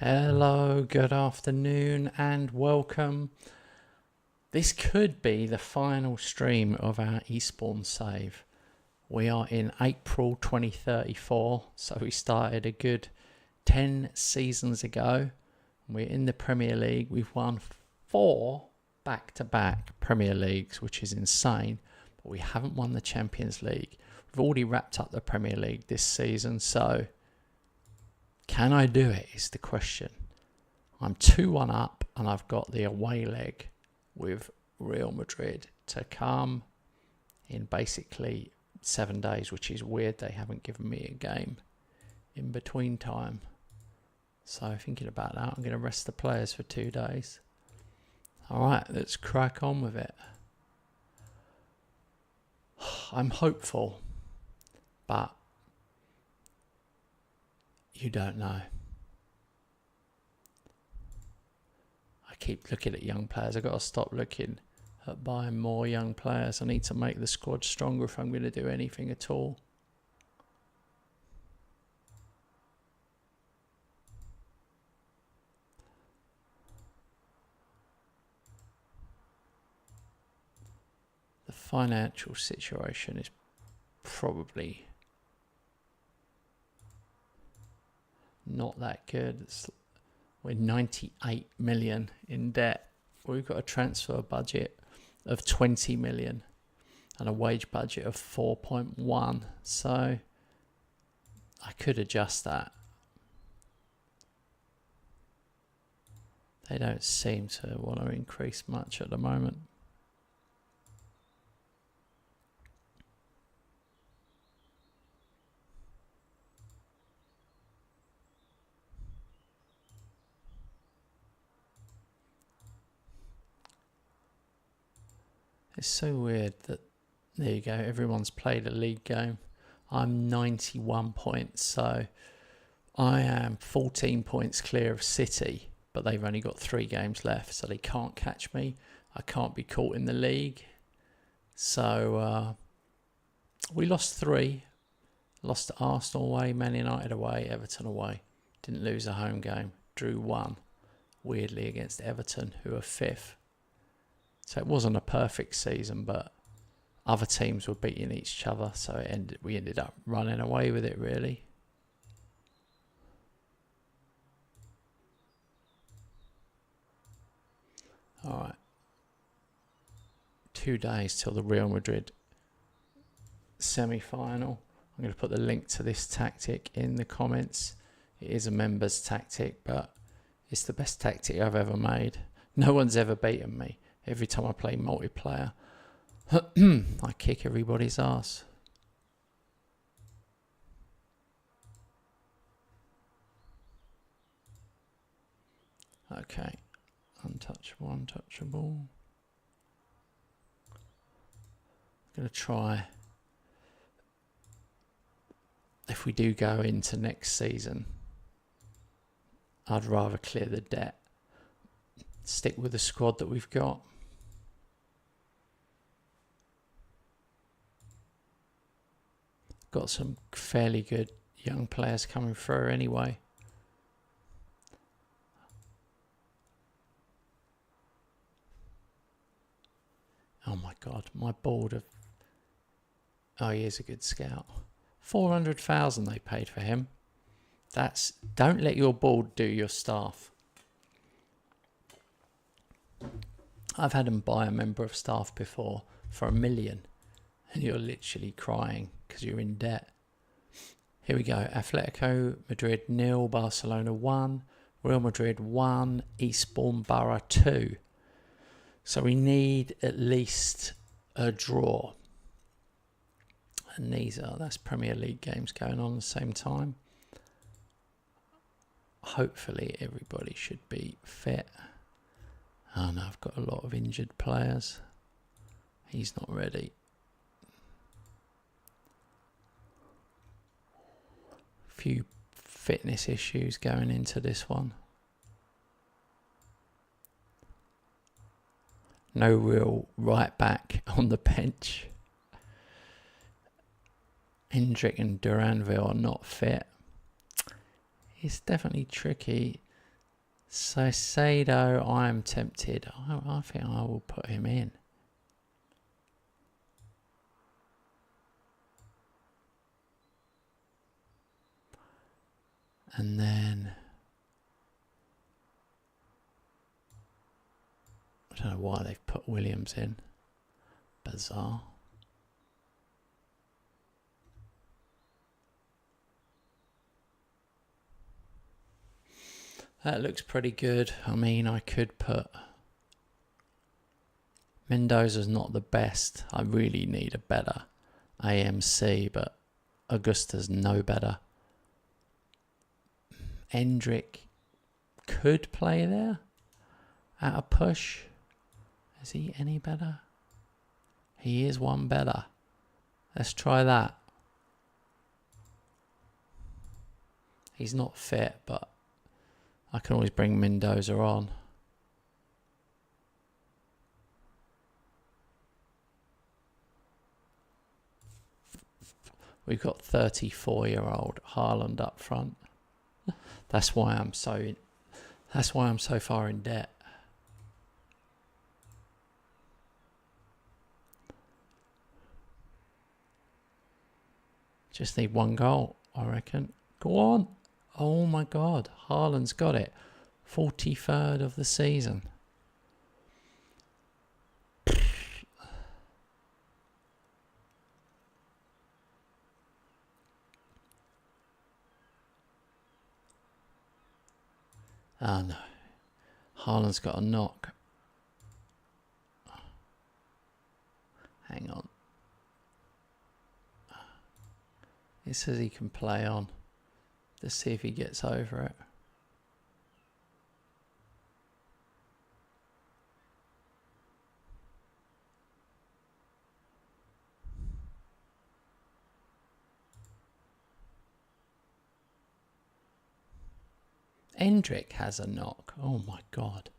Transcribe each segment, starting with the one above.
Hello, good afternoon and welcome. This could be the final stream of our Eastbourne save. We are in April 2034, so we started a good 10 seasons ago. We're in the Premier League. We've won 4 back-to-back Premier Leagues, which is insane, but we haven't won the Champions League. We've already wrapped up the Premier League this season, so can I do it is the question. I'm 2-1 up and I've got the away leg with Real Madrid to come in basically 7 days, which is weird. They haven't given me a game in between time. So thinking about that, I'm going to rest the players for 2 days. All right, let's crack on with it. I'm hopeful, but you don't know. I keep looking at young players. I've got to stop looking at buying more young players. I need to make the squad stronger if I'm going to do anything at all. The financial situation is probably not that good. We're 98 million in debt. We've got a transfer budget of 20 million and a wage budget of 4.1. So I could adjust that. They don't seem to want to increase much at the moment. It's so weird that, there you go, everyone's played a league game. I'm 91 points, so I am 14 points clear of City, but they've only got 3 games left, so they can't catch me. I can't be caught in the league. So we lost 3. Lost to Arsenal away, Man United away, Everton away. Didn't lose a home game. Drew 1, weirdly, against Everton, who are 5th. So it wasn't a perfect season, but other teams were beating each other, so we ended up running away with it, really. All right. 2 days till the Real Madrid semi-final. I'm going to put the link to this tactic in the comments. It is a members tactic, but it's the best tactic I've ever made. No one's ever beaten me. Every time I play multiplayer, I kick everybody's ass. Okay. Untouchable, untouchable. I'm going to try. If we do go into next season, I'd rather clear the debt. Stick with the squad that we've got. Got some fairly good young players coming through anyway. Oh my God, my board of... Oh, he is a good scout. 400,000 they paid for him. That's... Don't let your board do your staff. I've had them buy a member of staff before for $1 million. And you're literally crying because you're in debt. Here we go. Atletico Madrid 0, Barcelona 1, Real Madrid 1, Eastbourne Borough 2. So we need at least a draw. And that's Premier League games going on at the same time. Hopefully everybody should be fit. Oh no, I've got a lot of injured players. He's not ready. Few fitness issues going into this one. No real right back on the bench. Hendrick and Duranville are not fit. It's definitely tricky. So Sado, I am tempted. I think I will put him in. And then I don't know why they've put Williams in. Bizarre. That looks pretty good. I mean, I could put... Mendoza's not the best. I really need a better AMC, but Augusta's no better. Endrick could play there at a push. Is he any better? He is one better. Let's try that. He's not fit, but I can always bring Mendoza on. We've got 34-year-old Haaland up front. That's why I'm so far in debt. Just need one goal, I reckon. Go on. Oh my God, Haaland's got it. 43rd of the season. Oh no. Haaland's got a knock. Hang on. It says he can play on. Let's see if he gets over it. Endrick has a knock. Oh my God.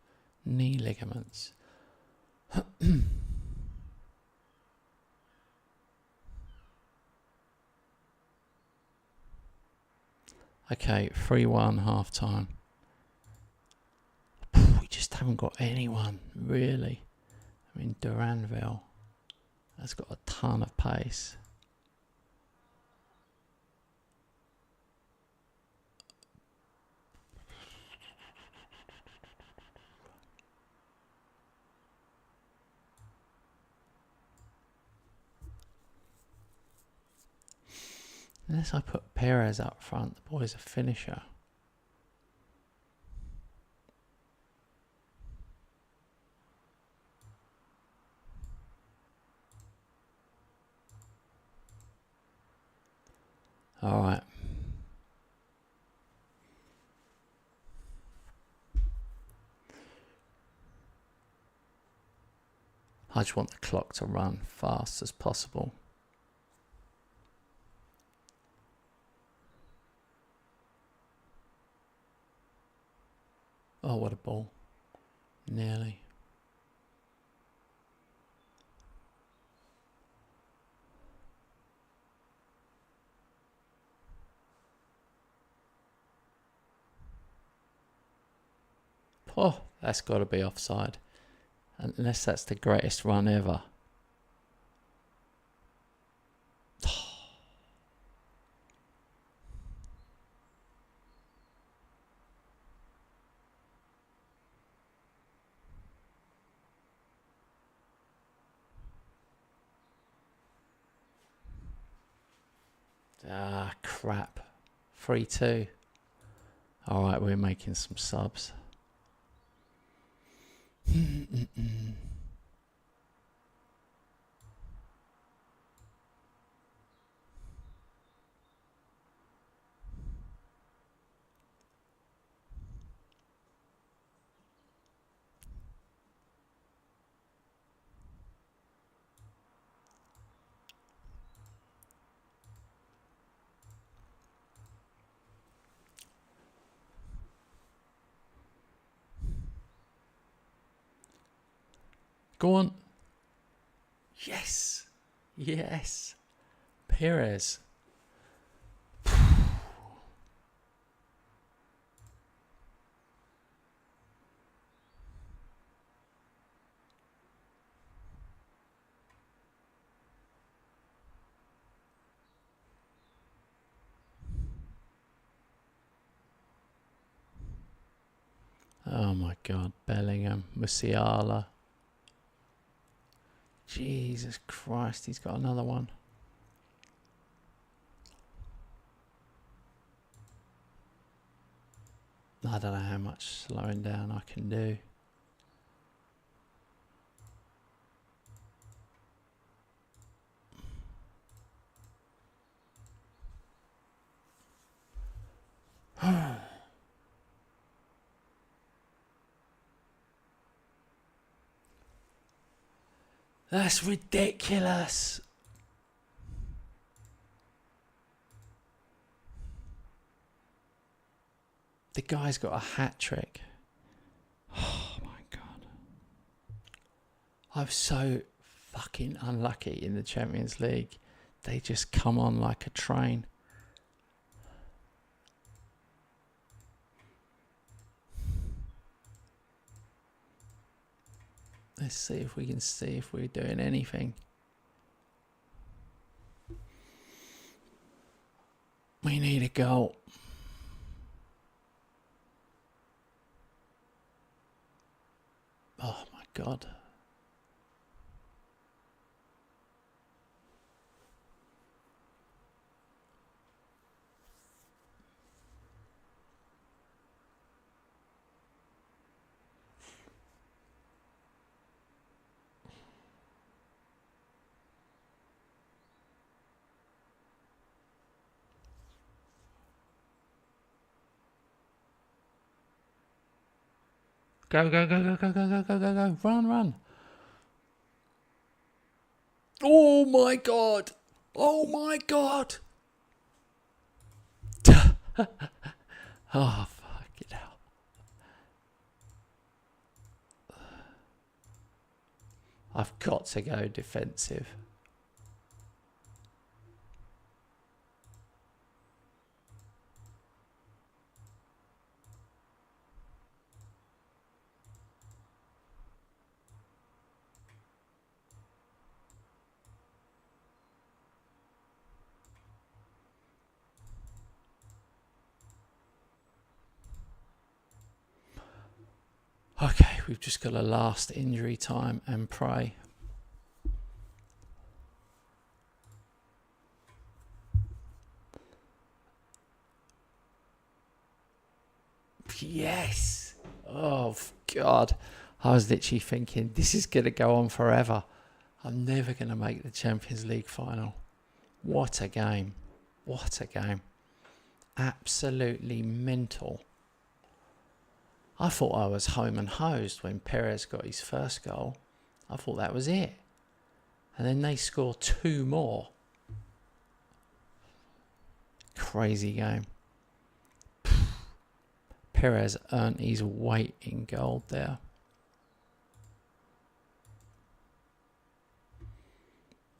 Knee ligaments. Okay, 3-1 half time. We just haven't got anyone, really. I mean, Duranville has got a ton of pace. Unless I put Perez up front, the boy's a finisher. All right. I just want the clock to run fast as possible. Oh, what a ball. Nearly. Oh, that's got to be offside. Unless that's the greatest run ever. Ah, crap. 3-2. All right, we're making some subs. Go on. Yes. Yes. Perez. Oh my God, Bellingham, Musiala. Jesus Christ, he's got another one. I don't know how much slowing down I can do. That's ridiculous. The guy's got a hat trick. Oh my God. I'm so fucking unlucky in the Champions League. They just come on like a train. Let's see if we can see if we're doing anything. We need a goal. Oh my God. Go, go, go, go, go, go, go, go, go, go. Run, run. Oh my God. Oh my God. Oh, fucking hell. I've got to go defensive. Okay, we've just got a last injury time and pray. Yes. Oh, God. I was literally thinking, this is going to go on forever. I'm never going to make the Champions League final. What a game. What a game. Absolutely mental. I thought I was home and hosed when Perez got his first goal. I thought that was it. And then they score two more. Crazy game. Perez earned his weight in gold there.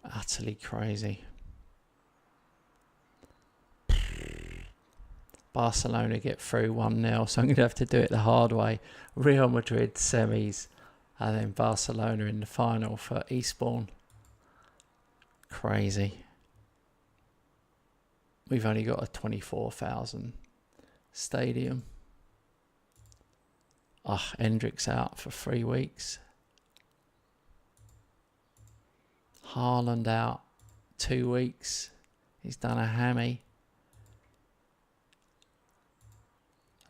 Utterly crazy. Barcelona get through 1-0, so I'm going to have to do it the hard way. Real Madrid semis, and then Barcelona in the final for Eastbourne. Crazy. We've only got a 24,000 stadium. Hendrick's out for 3 weeks. Haaland out 2 weeks. He's done a hammy.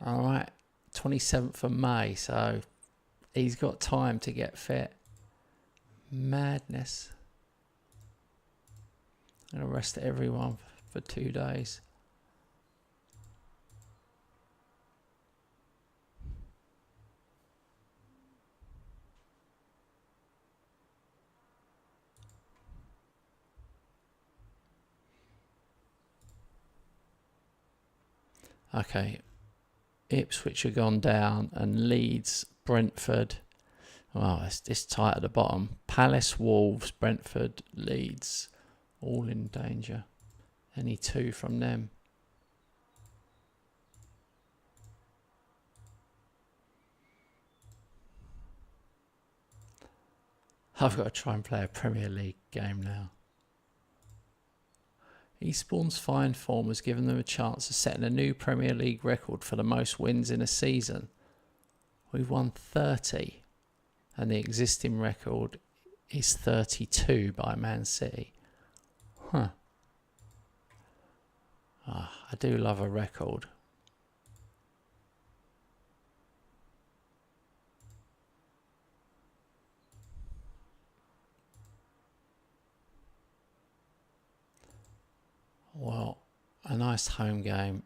Alright, 27th of May, so he's got time to get fit. Madness. I'm going to rest everyone for 2 days. Okay. Ipswich have gone down, and Leeds, Brentford. Well, it's tight at the bottom. Palace, Wolves, Brentford, Leeds, all in danger. Any 2 from them. I've got to try and play a Premier League game now. Eastbourne's fine form has given them a chance of setting a new Premier League record for the most wins in a season. We've won 30, and the existing record is 32 by Man City. Huh. I do love a record. Well, a nice home game.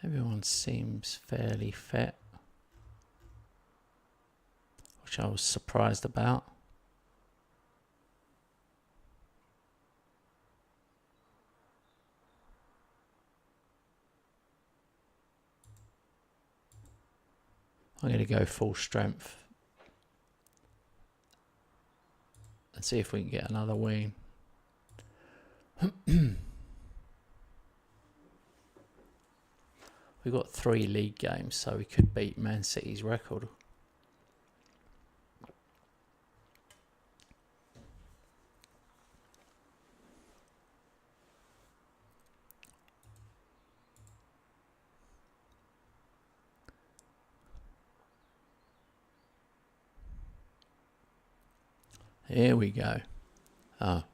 Everyone seems fairly fit, which I was surprised about. I'm going to go full strength and see if we can get another win. We've got 3 league games, so we could beat Man City's record. Here we go. Oh,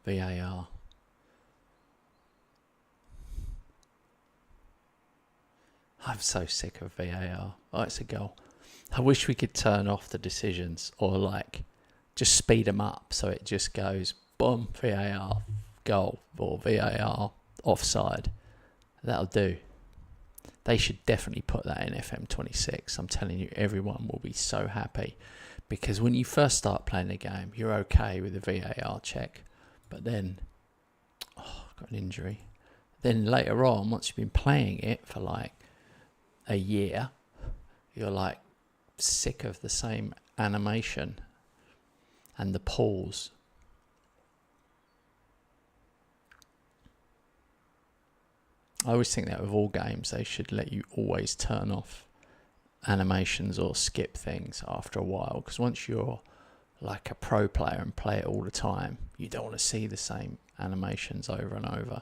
VAR. I'm so sick of VAR. Oh, it's a goal. I wish we could turn off the decisions or like just speed them up so it just goes boom, VAR, goal, or VAR, offside. That'll do. They should definitely put that in FM26. I'm telling you, everyone will be so happy. Because when you first start playing the game, you're okay with the VAR check. But then, I've got an injury. Then later on, once you've been playing it for like a year, you're like sick of the same animation and the pause. I always think that with all games, they should let you always turn off animations or skip things after a while, because once you're like a pro player and play it all the time, you don't want to see the same animations over and over.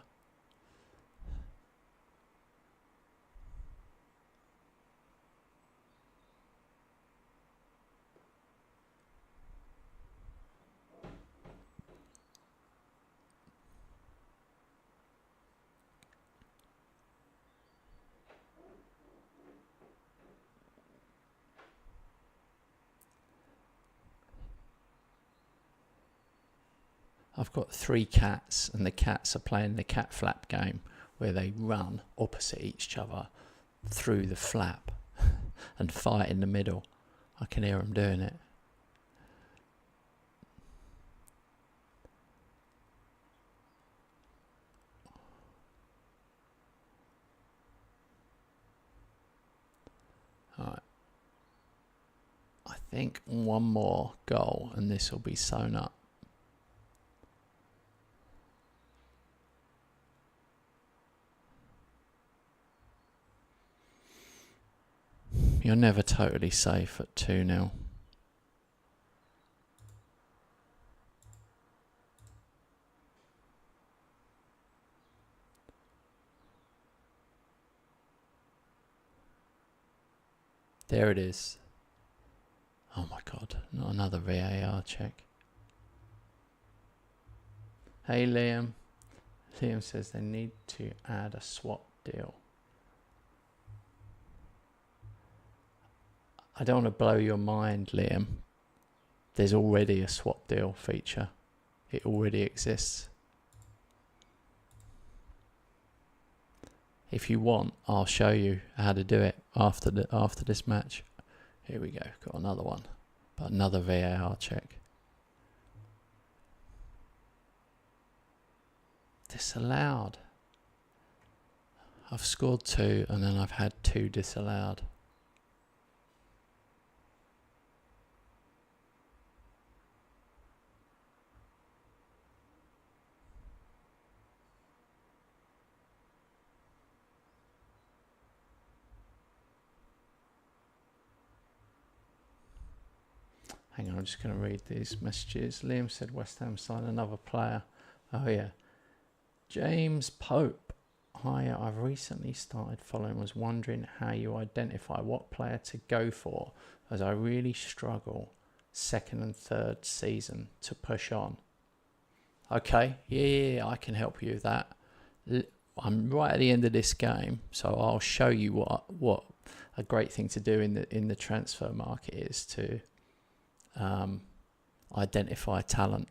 I've got 3 cats, and the cats are playing the cat flap game where they run opposite each other through the flap and fight in the middle. I can hear them doing it. Alright. I think one more goal and this will be sewn up. You're never totally safe at 2-0. There it is. Oh my God, not another VAR check. Hey Liam. Liam says they need to add a swap deal. I don't want to blow your mind, Liam. There's already a swap deal feature. It already exists. If you want, I'll show you how to do it after this match. Here we go. Got another one, but another VAR check. Disallowed. I've scored 2 and then I've had 2 disallowed. Hang on, I'm just going to read these messages. Liam said West Ham signed another player. Oh, yeah. James Pope. Hi, I've recently started following. Was wondering how you identify what player to go for, as I really struggle second and third season to push on. Okay, yeah, I can help you with that. I'm right at the end of this game, so I'll show you what a great thing to do in the transfer market is to identify talent.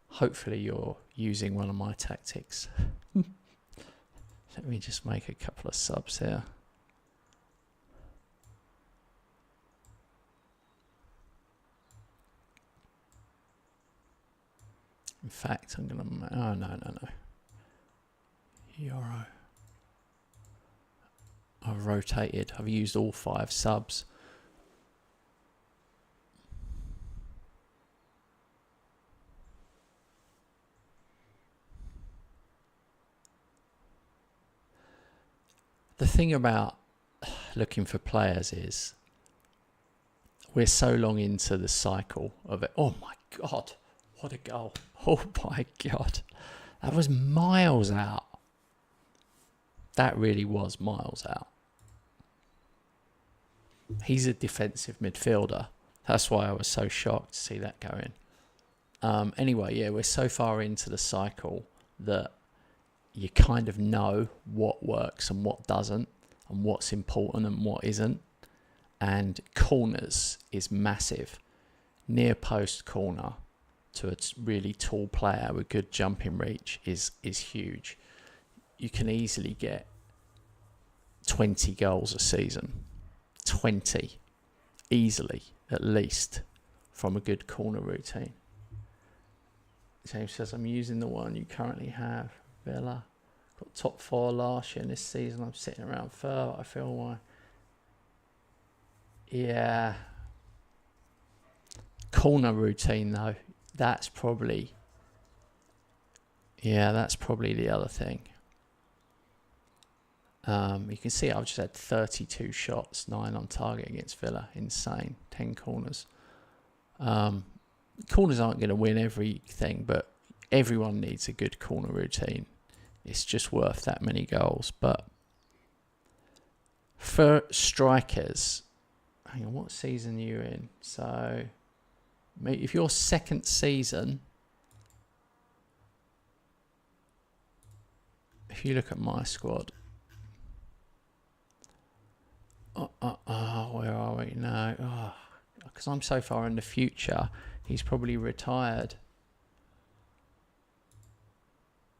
Hopefully you're using one of my tactics. Let me just make a couple of subs here. In fact, I'm going to... Oh, no. Euro. I've rotated. I've used all 5 subs. The thing about looking for players is we're so long into the cycle of it. Oh my God, what a goal. Oh my God. That was miles out. That really was miles out. He's a defensive midfielder. That's why I was so shocked to see that go in. Anyway, yeah, we're so far into the cycle that you kind of know what works and what doesn't, and what's important and what isn't. And corners is massive. Near post corner to a really tall player with good jumping reach is huge. You can easily get 20 goals a season. 20. Easily, at least, from a good corner routine. James says, I'm using the one you currently have. Villa got top 4 last year, and this season I'm sitting around third. I feel why. Yeah. Corner routine though, that's probably the other thing. You can see I've just had 32 shots, 9 on target against Villa. Insane. 10 corners. Corners aren't going to win everything, but everyone needs a good corner routine. It's just worth that many goals. But for strikers, hang on, what season are you in? So, if your second season, if you look at my squad, where are we now? Because I'm so far in the future, he's probably retired.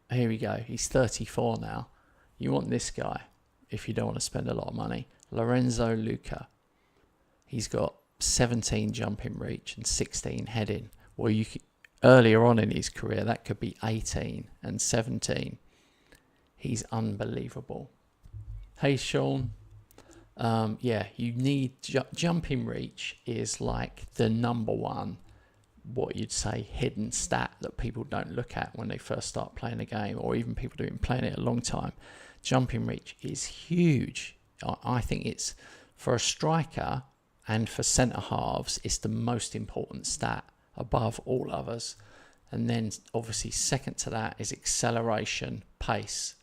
Here we go. He's 34 now. You want this guy if you don't want to spend a lot of money. Lorenzo Luca. He's got 17 jumping reach and 16 heading. Well, earlier on in his career, that could be 18 and 17. He's unbelievable. Hey, Sean. You need jumping reach is like the number one, what you'd say, hidden stat that people don't look at when they first start playing a game, or even people who've been playing it a long time. Jumping reach is huge. I think it's, for a striker and for centre halves, it's the most important stat above all others. And then obviously second to that is acceleration, pace.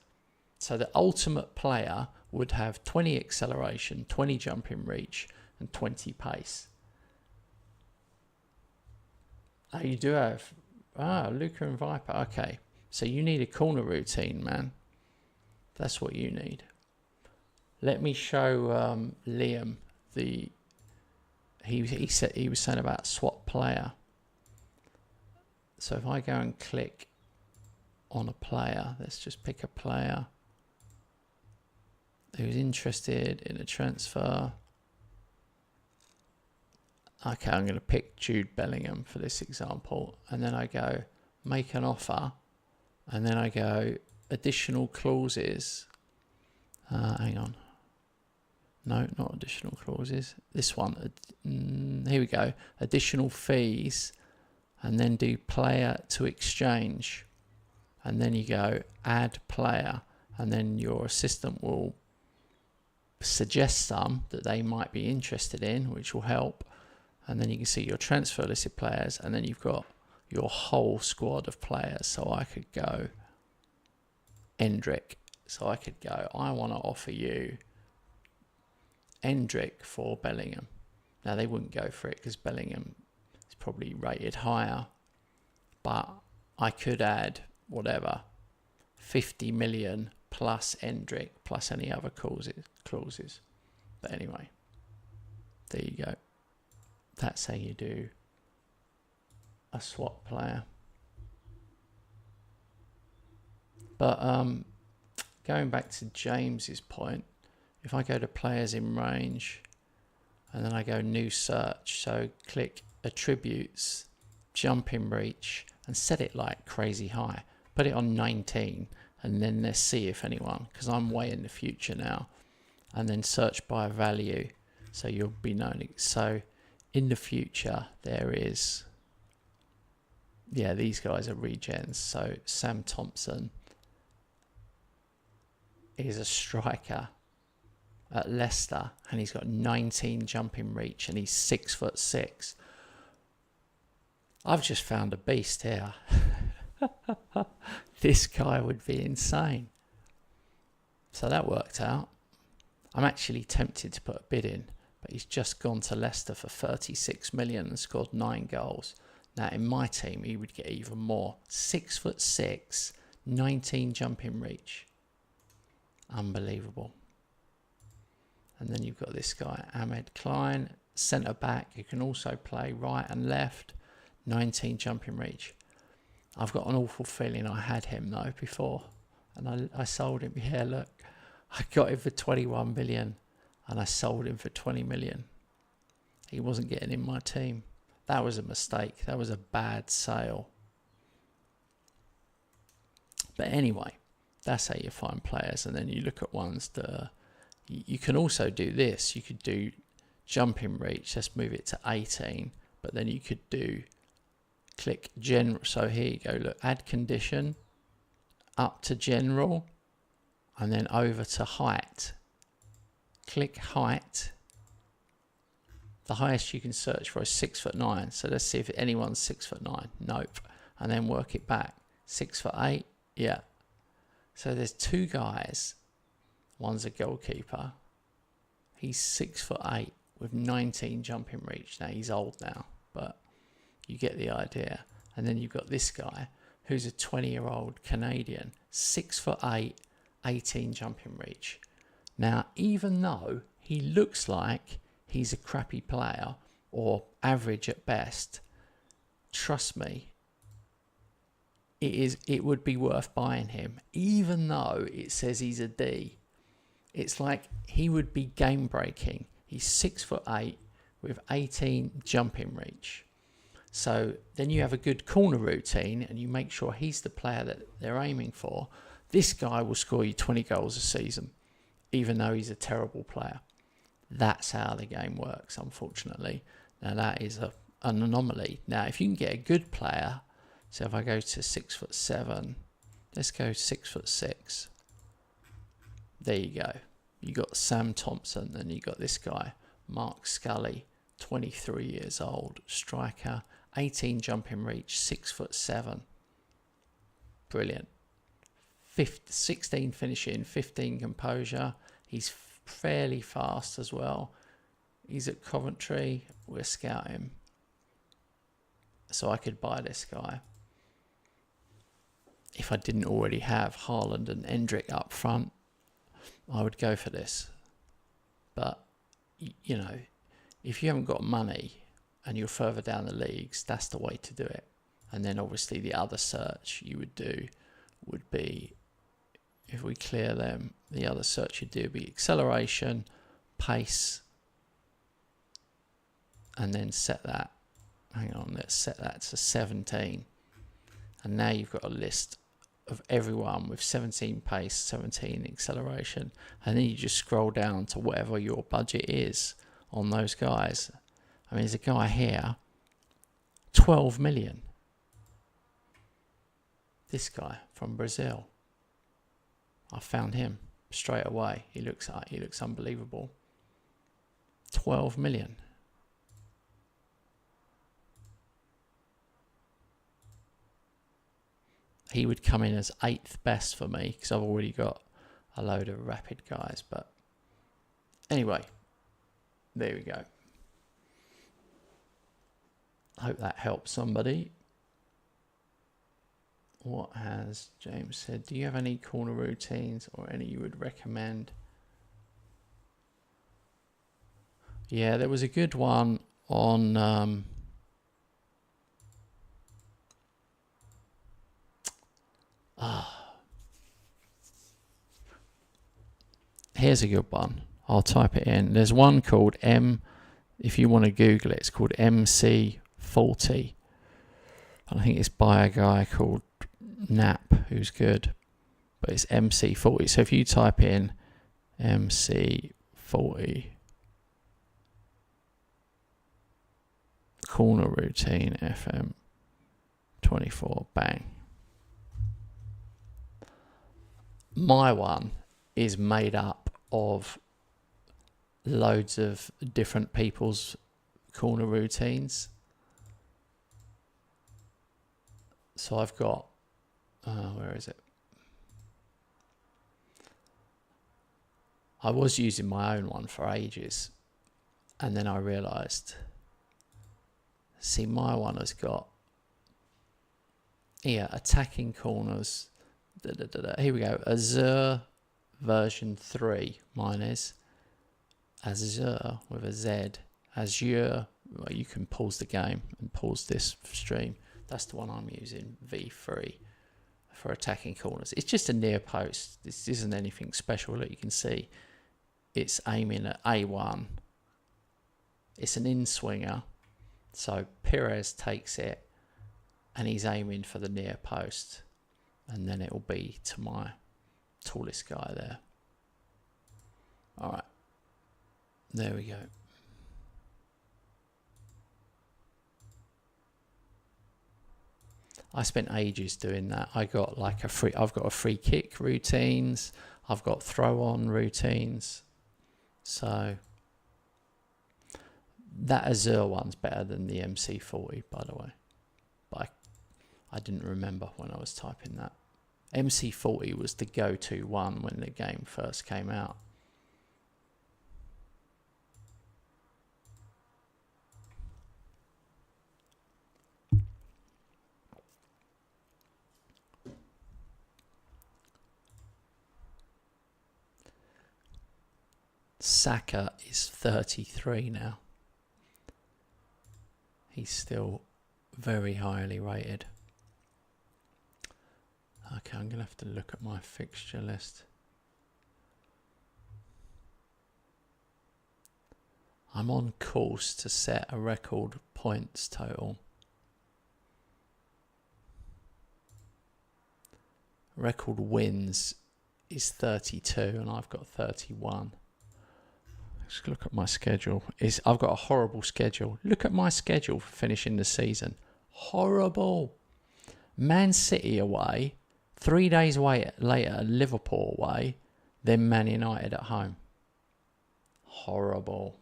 So the ultimate player would have 20 acceleration, 20 jumping reach, and 20 pace. Oh, you do have... Luca and Viper. Okay. So you need a corner routine, man. That's what you need. Let me show Liam the... He said he was saying about swap player. So if I go and click on a player, let's just pick a player who's interested in a transfer. Okay, I'm going to pick Jude Bellingham for this example. And then I go make an offer. And then I go additional clauses. Hang on. No, not additional clauses. This one. Here we go. Additional fees. And then do player to exchange. And then you go add player. And then your assistant will suggest some that they might be interested in, which will help. And then you can see your transfer listed players, and then you've got your whole squad of players. So I could go Endrick. So I could go, I want to offer you Endrick for Bellingham. Now they wouldn't go for it because Bellingham is probably rated higher. But I could add whatever, 50 million plus Endrick plus any other clauses. But anyway, there you go. That's how you do a swap player. But going back to James's point, if I go to players in range and then I go new search, so click attributes, jump in reach, and set it like crazy high. Put it on 19 and then let's see if anyone, because I'm way in the future now, and then search by value so you'll be known. So in the future there is, yeah, these guys are regens. So Sam Thompson is a striker at Leicester and he's got 19 jumping reach and he's 6'6". I've just found a beast here. This guy would be insane. So that worked out. I'm actually tempted to put a bid in, but he's just gone to Leicester for 36 million and scored 9 goals. Now in my team he would get even more. 6'6", 19 jumping reach. Unbelievable. And then you've got this guy, Ahmed Klein, centre back. You can also play right and left. 19 jumping reach. I've got an awful feeling I had him though before, and I sold him. Yeah, look, I got him for 21 million and I sold him for 20 million. He wasn't getting in my team. That was a mistake. That was a bad sale. But anyway, that's how you find players, and then you look at ones that you can also do this. You could do jumping reach. Let's move it to 18, but then you could do click general. So here you go, look, add condition, up to general, and then over to height. Click height. The highest you can search for is 6'9". So let's see if anyone's 6'9". Nope. And then work it back. 6'8". Yeah. So there's 2 guys. One's a goalkeeper. He's 6'8" with 19 jumping reach. Now he's old now, but you get the idea. And then you've got this guy who's a 20-year-old Canadian, 6'8", 18 jumping reach. Now, even though he looks like he's a crappy player or average at best, trust me, it would be worth buying him, even though it says he's a D. It's like he would be game breaking. He's 6'8" with 18 jumping reach. So then you have a good corner routine and you make sure he's the player that they're aiming for. This guy will score you 20 goals a season, even though he's a terrible player. That's how the game works, unfortunately. Now that is an anomaly. Now if you can get a good player, so if I go to 6'7", let's go 6'6". There you go. You got Sam Thompson, and you got this guy, Mark Scully, 23 years old, striker, 18 jumping reach, 6'7". Brilliant. 16 finishing, 15 composure. He's fairly fast as well. He's at Coventry. We're scouting. So I could buy this guy. If I didn't already have Haaland and Endrick up front, I would go for this. But, you know, if you haven't got money and you're further down the leagues, that's the way to do it. And then obviously the other search you would do would be, if we clear them, the other search you'd do would be acceleration, pace, and then set that. Hang on, let's set that to 17. And now you've got a list of everyone with 17 pace, 17 acceleration. And then you just scroll down to whatever your budget is on those guys. I mean, there's a guy here, 12 million. This guy from Brazil. I found him straight away. He looks unbelievable. 12 million. he would come in as 8th best for me because I've already got a load of rapid guys. But anyway, there we go. Hope that helps somebody. What has James said? Do you have any corner routines or any you would recommend? Yeah, there was a good one on here's a good one. I'll type it in. There's one called if you want to Google it, it's called MC40. And I think it's by a guy called Nap, who's good. But it's MC40. So if you type in MC40 corner routine FM24, bang. My one is made up of loads of different people's corner routines. So I've got, where is it? I was using my own one for ages. And then I realised, see, my one has got, attacking corners. Here we go. Azure version 3, mine is. Azure with a Z. Azure, well, you can pause the game and pause this stream. That's the one I'm using, V3, for attacking corners. It's just a near post. This isn't anything special. Look, you can see it's aiming at A1. It's an in-swinger. So Perez takes it and he's aiming for the near post. And then it will be to my tallest guy there. All right. There we go. I spent ages doing that. I've got a free kick routines. I've got throw on routines. So that Azure one's better than the MC40, by the way. But I didn't remember when I was typing that. MC40 was the go-to one when the game first came out. Saka is 33 now. He's still very highly rated. Okay, I'm going to have to look at my fixture list. I'm on course to set a record points total. Record wins is 32 and I've got 31. Let's look at my schedule. I've got a horrible schedule. Look at my schedule for finishing the season. Horrible. Man City away, 3 days later, Liverpool away, then Man United at home. Horrible.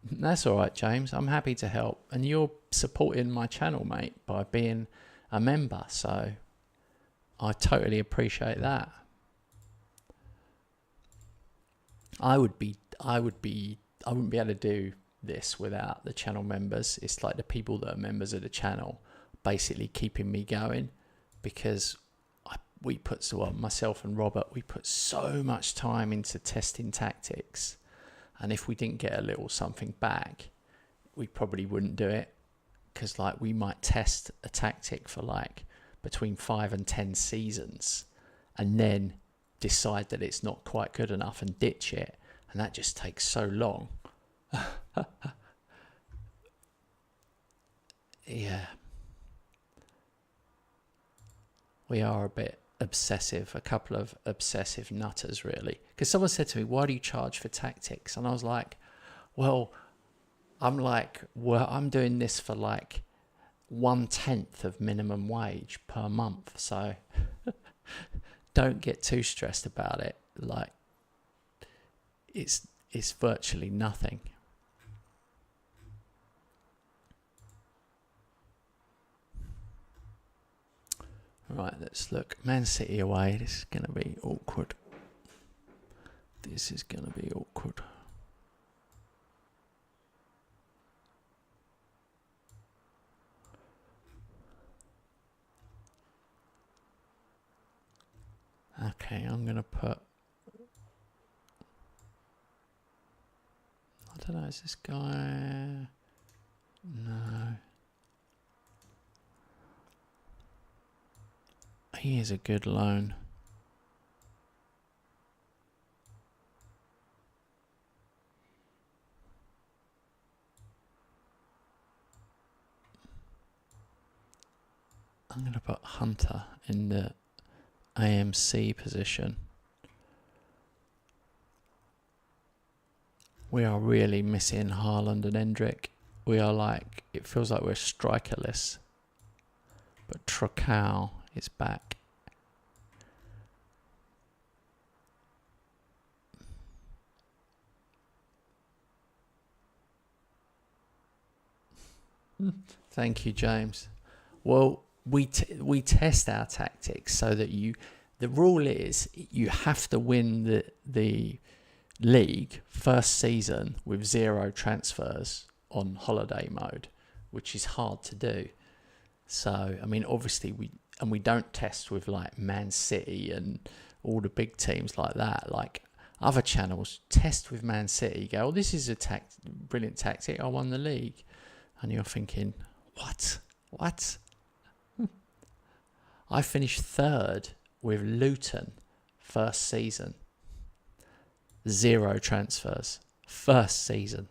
That's all right, James. I'm happy to help. And you're supporting my channel, mate, by being a member. So I totally appreciate that. I wouldn't be able to do this without the channel members. It's like the people that are members of the channel basically keeping me going, because myself and Robert, we put so much time into testing tactics, and if we didn't get a little something back, we probably wouldn't do it, because we might test a tactic for between 5 and 10 seasons and then decide that it's not quite good enough and ditch it, and that just takes so long. Yeah, we are a bit obsessive, a couple of obsessive nutters, really. Because someone said to me, why do you charge for tactics? And I was like, I'm doing this for 1/10 of minimum wage per month, so don't get too stressed about it. It's virtually nothing. Right, let's look. Man City away. This is going to be awkward. This is going to be awkward. Okay, I'm going to put... I don't know, is this guy... No. He is a good loan. I'm going to put Hunter in the AMC position. We are really missing Haaland and Hendrick. We are like, it feels like we're strikerless. But Trocao is back. Thank you, James. Well, we test our tactics so that the rule is you have to win the league first season with 0 transfers on holiday mode, which is hard to do. So, I mean, obviously we don't test with like Man City and all the big teams like that. Like other channels test with Man City, go, oh, this is a brilliant tactic, I won the league. And you're thinking, what? I finished 3rd with Luton first season. 0 transfers. First season.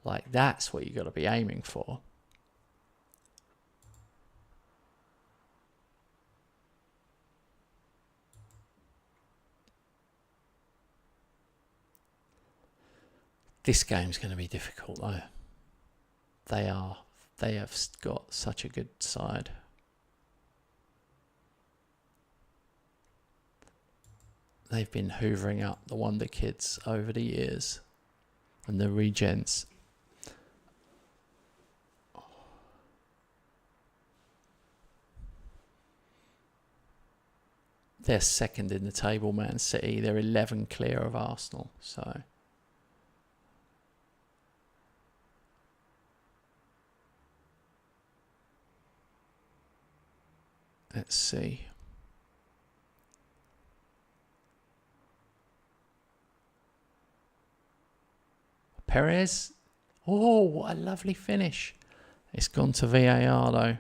Like, that's what you got to be aiming for. This game's going to be difficult, though. They have got such a good side. They've been hoovering up the Wonder Kids over the years and the regents. They're second in the table, Man City. They're 11 clear of Arsenal, so... Let's see. Perez. Oh, what a lovely finish. It's gone to VAR though.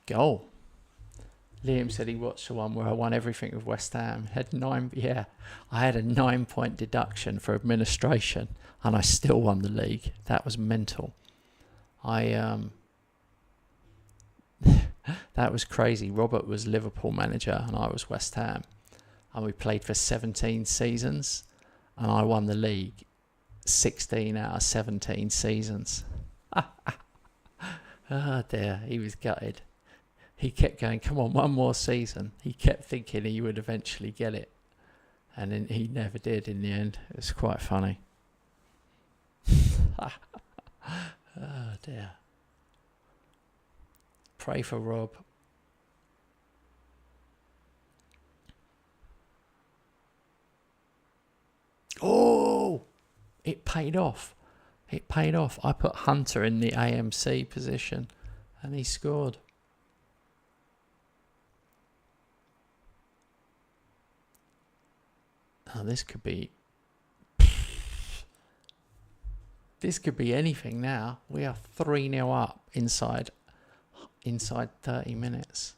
Goal. Liam said he watched the one where I won everything with West Ham. I had a 9-point deduction for administration and I still won the league. That was mental. That was crazy. Robert was Liverpool manager and I was West Ham. And we played for 17 seasons. And I won the league 16 out of 17 seasons. Oh dear, he was gutted. He kept going, come on, one more season. He kept thinking he would eventually get it. And then he never did in the end. It was quite funny. Oh dear. Pray for Rob. Oh, it paid off. It paid off. I put Hunter in the AMC position and he scored. Oh, this could be anything now. We are 3-0 up inside 30 minutes.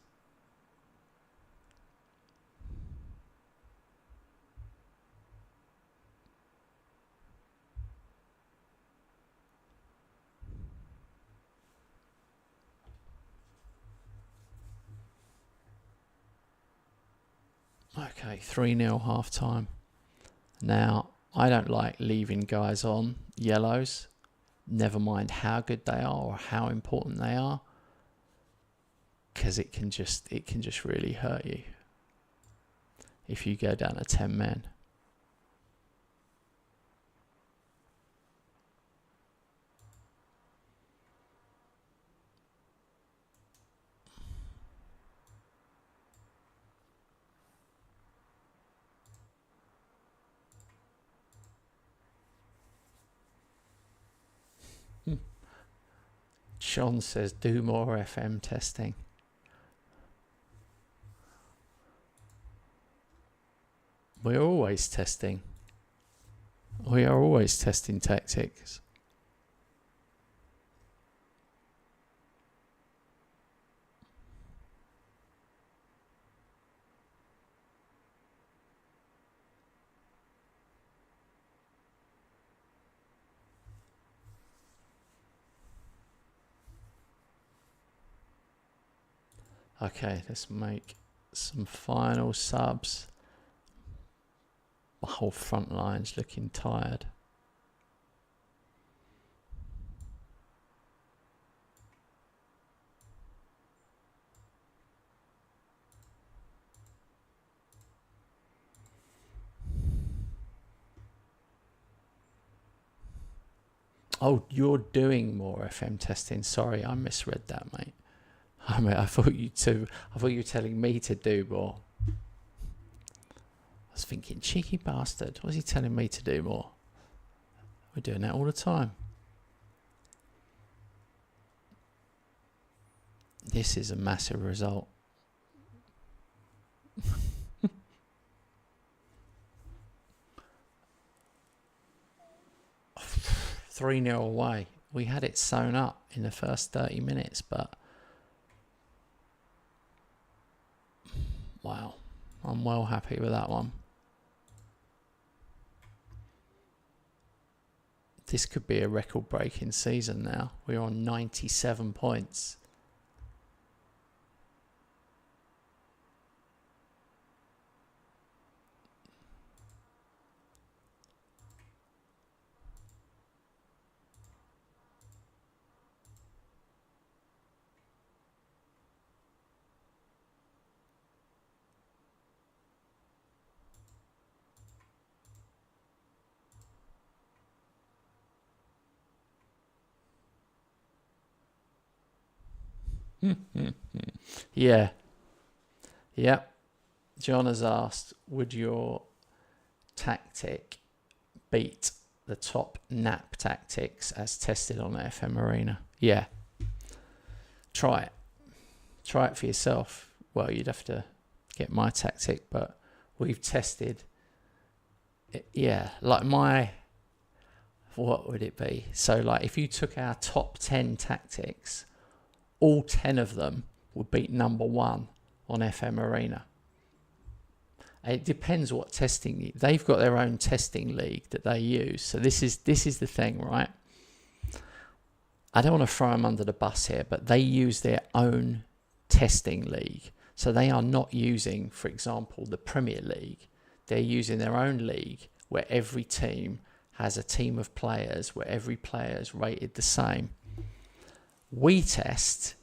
Okay, 3-0 half time. Now, I don't like leaving guys on yellows, never mind how good they are or how important they are, because it can just really hurt you if you go down to 10 men. Sean says, do more FM testing. We're always testing. We are always testing tactics. Okay, let's make some final subs. The whole front line's looking tired. Oh, you're doing more FM testing. Sorry, I misread that, mate. I thought you were telling me to do more. I was thinking, cheeky bastard. Was he telling me to do more? We're doing that all the time. This is a massive result. 3-0 away. We had it sewn up in the first 30 minutes, but wow, I'm well happy with that one. This could be a record-breaking season now. We're on 97 points. Yeah. Yep. John has asked, would your tactic beat the top nap tactics as tested on FM Arena? Yeah. Try it. Try it for yourself. Well, you'd have to get my tactic, but we've tested it. Yeah. Like what would it be? So like if you took our top 10 tactics, all 10 of them would beat number 1 on FM Arena. It depends what testing they've got their own testing league that they use. So this is the thing, right? I don't want to throw them under the bus here, but they use their own testing league. So they are not using, for example, the Premier League. They're using their own league where every team has a team of players where every player is rated the same. We test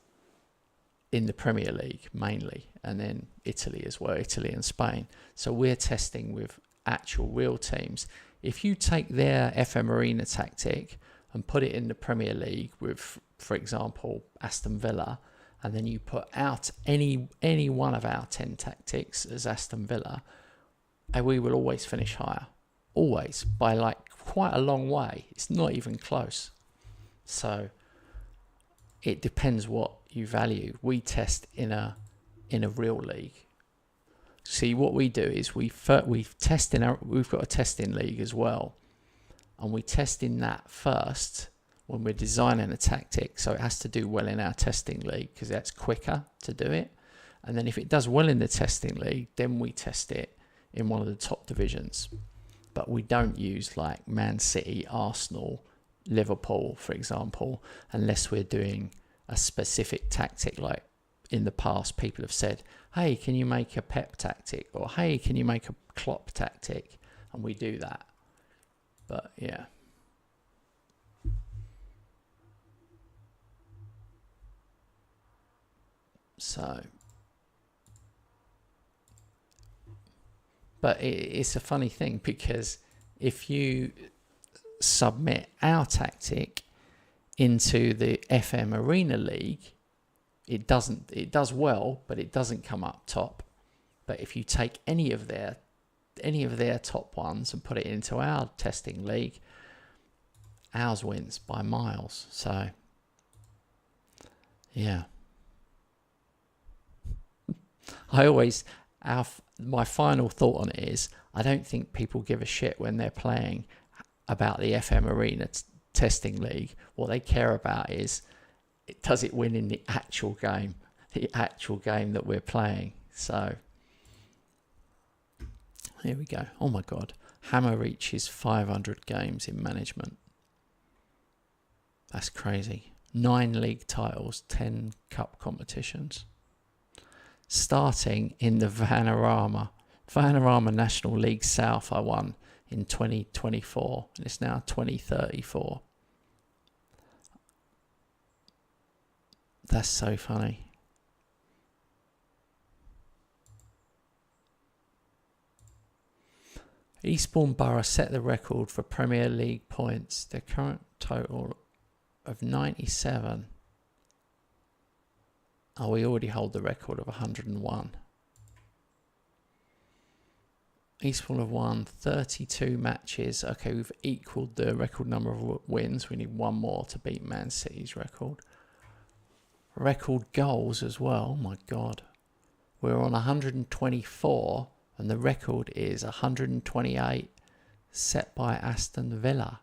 in the Premier League mainly, and then Italy as well, Italy and Spain. So we're testing with actual real teams. If you take their FM Arena tactic and put it in the Premier League with, for example, Aston Villa, and then you put out any one of our 10 tactics as Aston Villa, and we will always finish higher. Always, by like quite a long way. It's not even close. So it depends what you value. We test in a real league. See, what we do is we've got a testing league as well, and we test in that first when we're designing a tactic. So it has to do well in our testing league because that's quicker to do it. And then if it does well in the testing league, then we test it in one of the top divisions. But we don't use like Man City, Arsenal, Liverpool, for example, unless we're doing a specific tactic. Like in the past, people have said, hey, can you make a Pep tactic? Or hey, can you make a Klopp tactic? And we do that. But yeah. So, but it's a funny thing because if you submit our tactic into the FM Arena League, it does well, but it doesn't come up top. But if you take any of their top ones and put it into our testing league, ours wins by miles. So Yeah. I always, my final thought on it is, I don't think people give a shit when they're playing about the FM Arena testing league. What they care about is, does it win in the actual game that we're playing? So, here we go. Oh my God. Hammer reaches 500 games in management. That's crazy. 9 league titles, 10 cup competitions. Starting in the Vanarama National League South, I won in 2024, and it's now 2034. That's so funny. Eastbourne Borough set the record for Premier League points. Their current total of 97. Oh, we already hold the record of 101. Eastbourne have won 32 matches. Okay, we've equalled the record number of wins. We need one more to beat Man City's record. Record goals as well. Oh my God. We're on 124 and the record is 128 set by Aston Villa.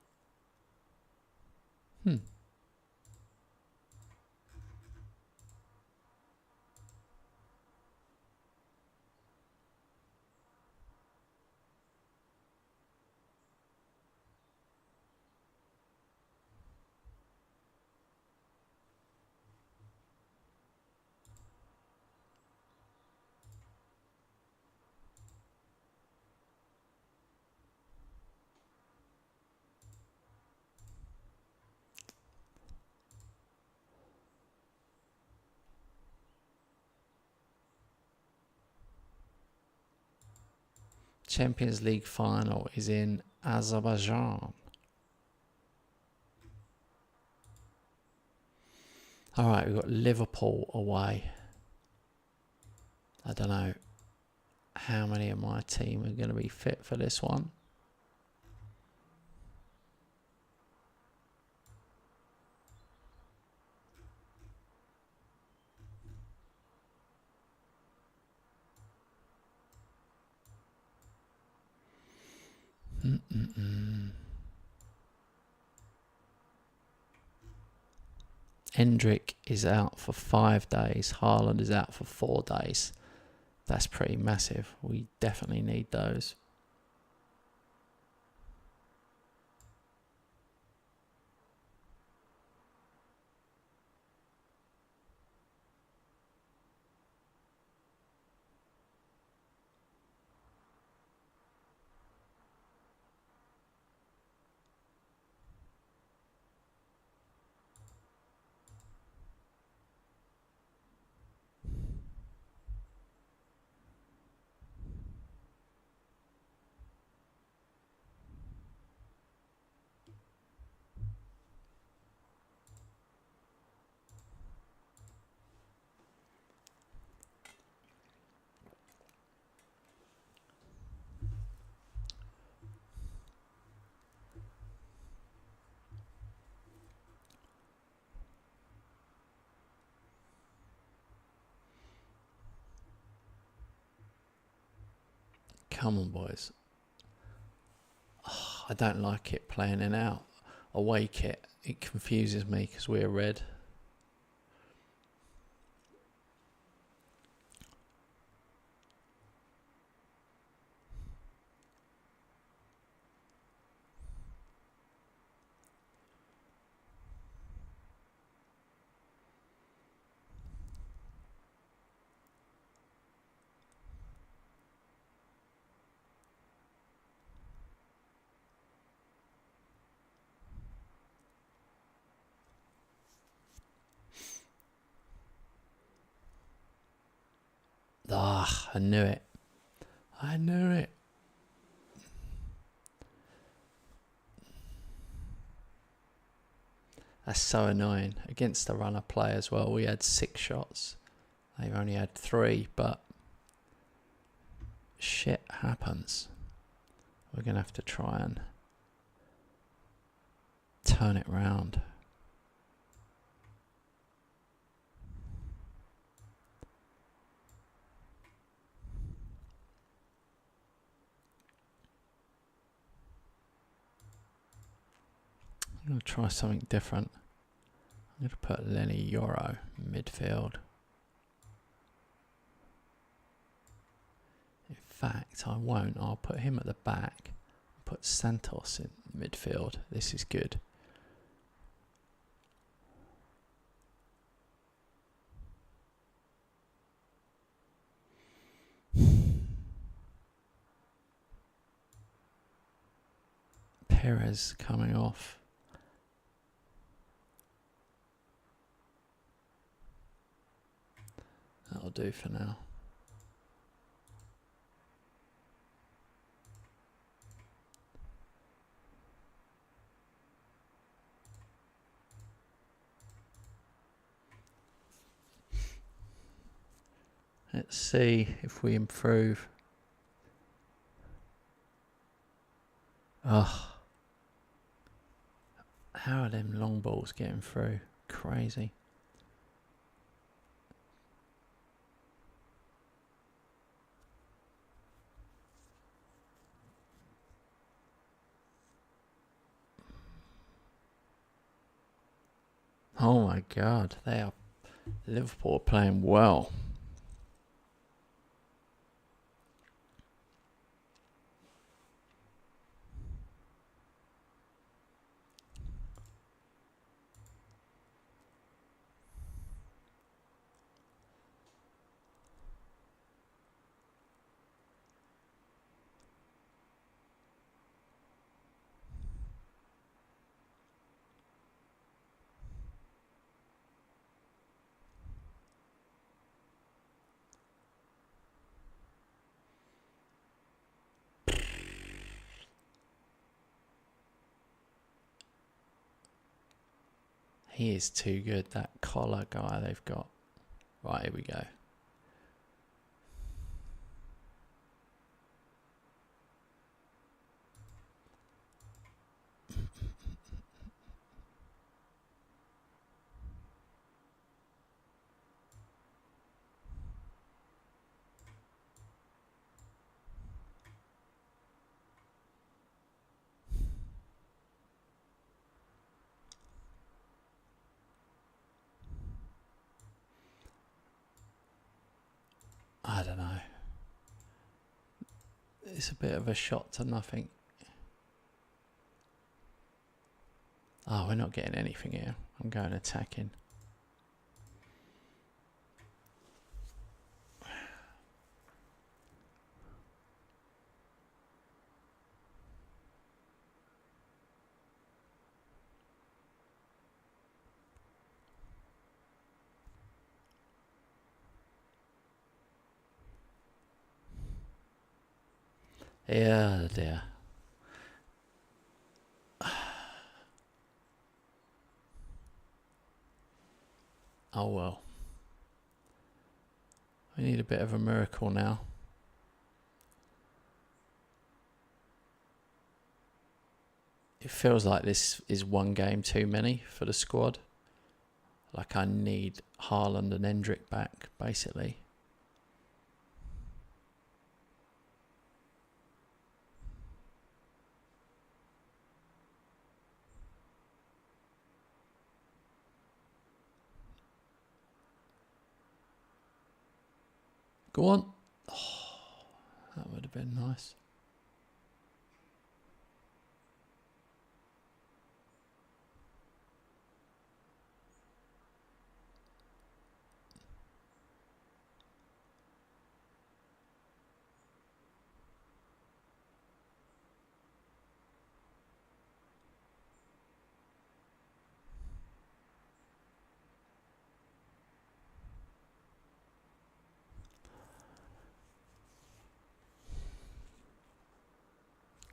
Champions League final is in Azerbaijan. All right, we've got Liverpool away. I don't know how many of my team are going to be fit for this one. Hendrick is out for 5 days. Haaland is out for 4 days. That's pretty massive. We definitely need those. Come on, boys. Oh, I don't like it playing in our away kit. It confuses me because we're red. Ah, I knew it. I knew it. That's so annoying. Against the runner play as well, we had 6 shots. They've only had 3, but shit happens. We're going to have to try and turn it round. I'm going to try something different. I'm going to put Lenny Yoro midfield. In fact, I won't. I'll put him at the back. Put Santos in midfield. This is good. Perez coming off. That'll do for now. Let's see if we improve. Ugh. How are them long balls getting through? Crazy. Oh my God, Liverpool are playing well. He is too good, that collar guy they've got. Right, here we go. I don't know. It's a bit of a shot to nothing. Oh, we're not getting anything here. I'm going attacking. Yeah, dear. Oh well. We need a bit of a miracle now. It feels like this is one game too many for the squad. Like I need Haaland and Hendrick back, basically. Go on. Oh, that would have been nice.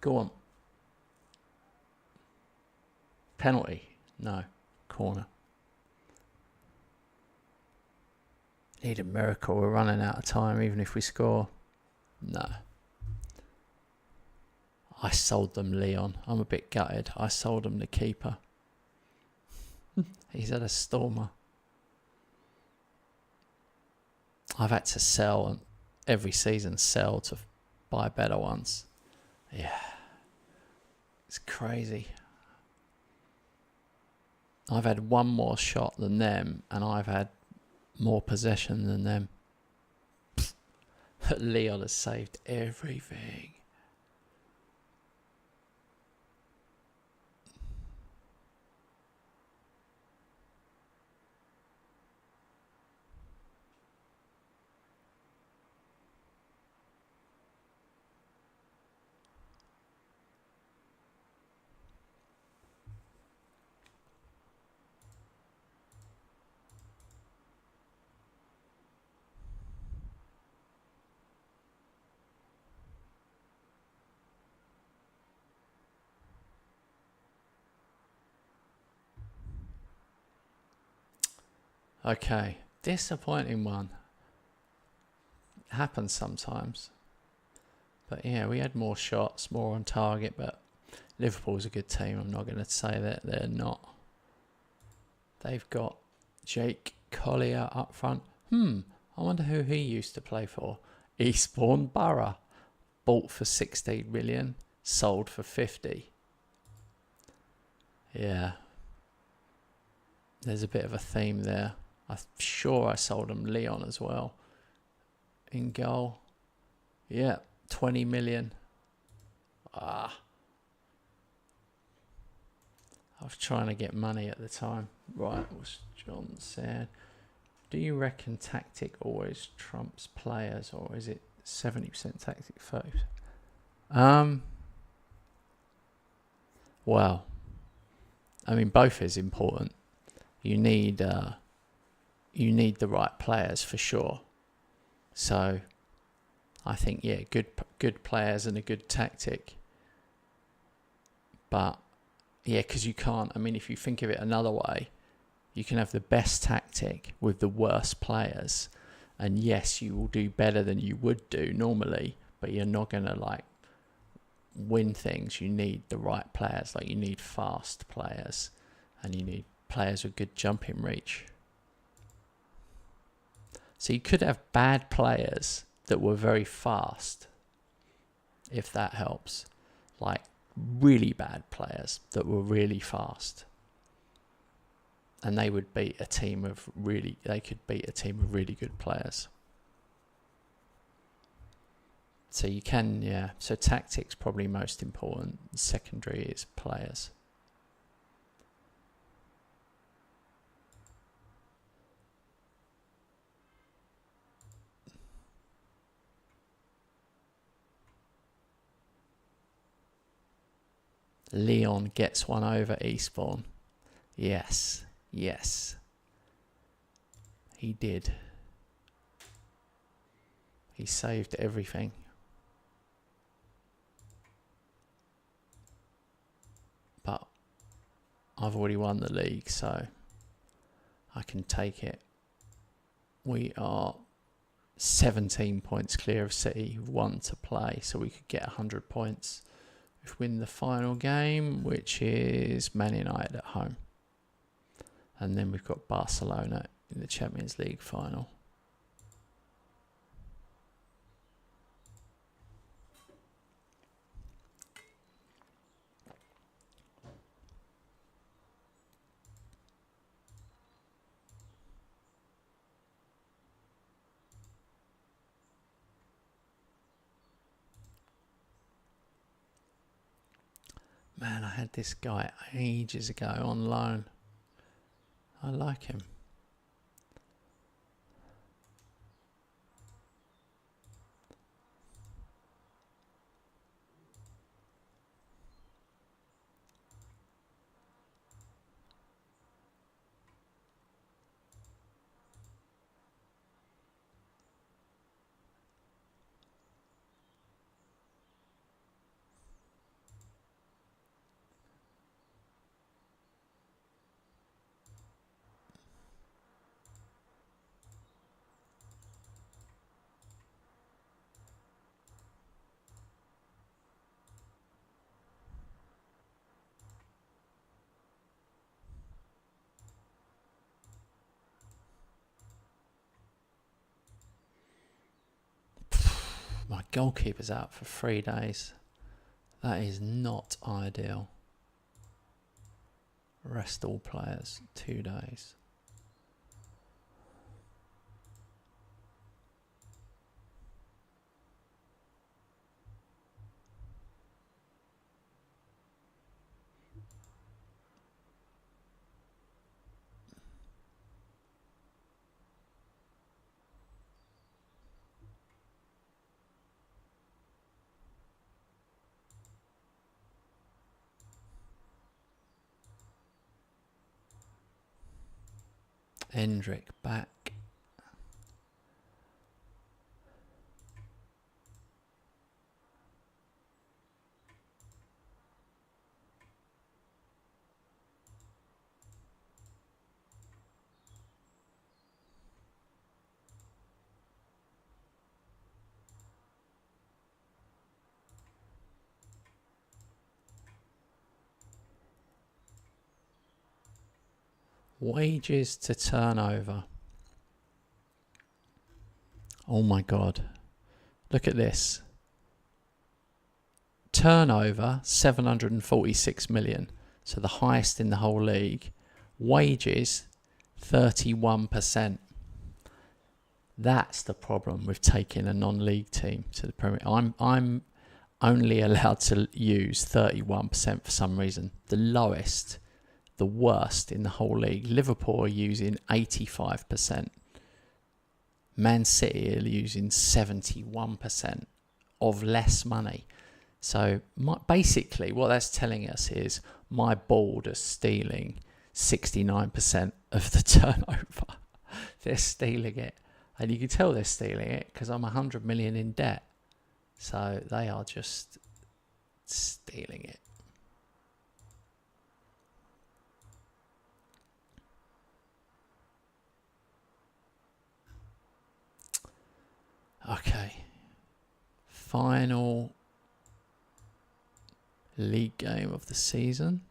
Go on. Penalty? No. Corner. Need a miracle. We're running out of time even if we score. No. I sold them Leon. I'm a bit gutted. I sold him the keeper. He's had a stormer. I've had to sell and every season sell to buy better ones. Yeah. It's crazy. I've had one more shot than them, and I've had more possession than them. But Leon has saved everything. Okay, disappointing one. Happens sometimes. But yeah, we had more shots, more on target, but Liverpool's a good team. I'm not going to say that they're not. They've got Jake Collier up front. I wonder who he used to play for. Eastbourne Borough. Bought for 16 million, sold for 50. Yeah. There's a bit of a theme there. I'm sure I sold him Leon as well. In goal. Yeah, 20 million. I was trying to get money at the time. Right, what's John said? Do you reckon tactic always trumps players, or is it 70% tactic, 30%? Well, I mean, both is important. You need the right players for sure. So I think, yeah, good players and a good tactic. But yeah, because you can't, I mean, if you think of it another way, you can have the best tactic with the worst players. And yes, you will do better than you would do normally, but you're not going to like win things. You need the right players. Like you need fast players and you need players with good jumping reach. So you could have bad players that were very fast, if that helps. Like really bad players that were really fast. And they would beat a team of really good players. So you can, yeah. So tactics probably most important. Secondary is players. Leon gets one over Eastbourne. Yes. He did. He saved everything. But I've already won the league, so I can take it. We are 17 points clear of City, 1 to play, so we could get 100 points. If we win the final game, which is Man United at home. And then we've got Barcelona in the Champions League final. Man, I had this guy ages ago on loan. I like him. My goalkeeper's out for 3 days. That is not ideal. Rest all players 2 days. Hendrick back. Wages to turnover. Oh my God. Look at this. Turnover, 746 million. So the highest in the whole league. Wages, 31%. That's the problem with taking a non-league team to the Premier. I'm only allowed to use 31% for some reason. The lowest, the worst in the whole league. Liverpool are using 85%. Man City are using 71% of less money. So basically what that's telling us is my board is stealing 69% of the turnover. They're stealing it. And you can tell they're stealing it because I'm 100 million in debt. So they are just stealing it. Okay. Final league game of the season.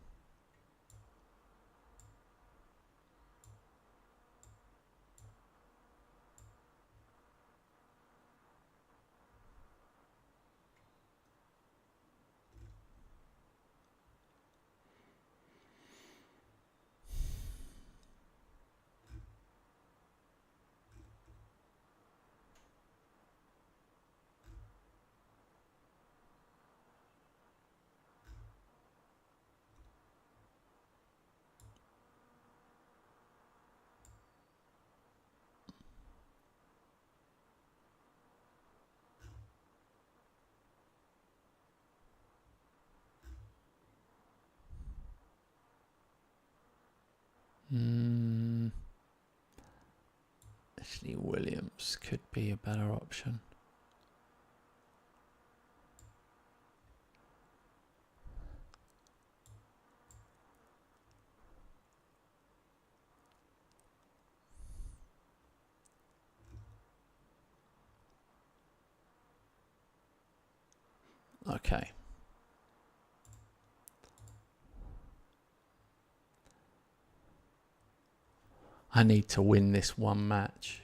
Ashley Williams could be a better option. Okay. I need to win this one match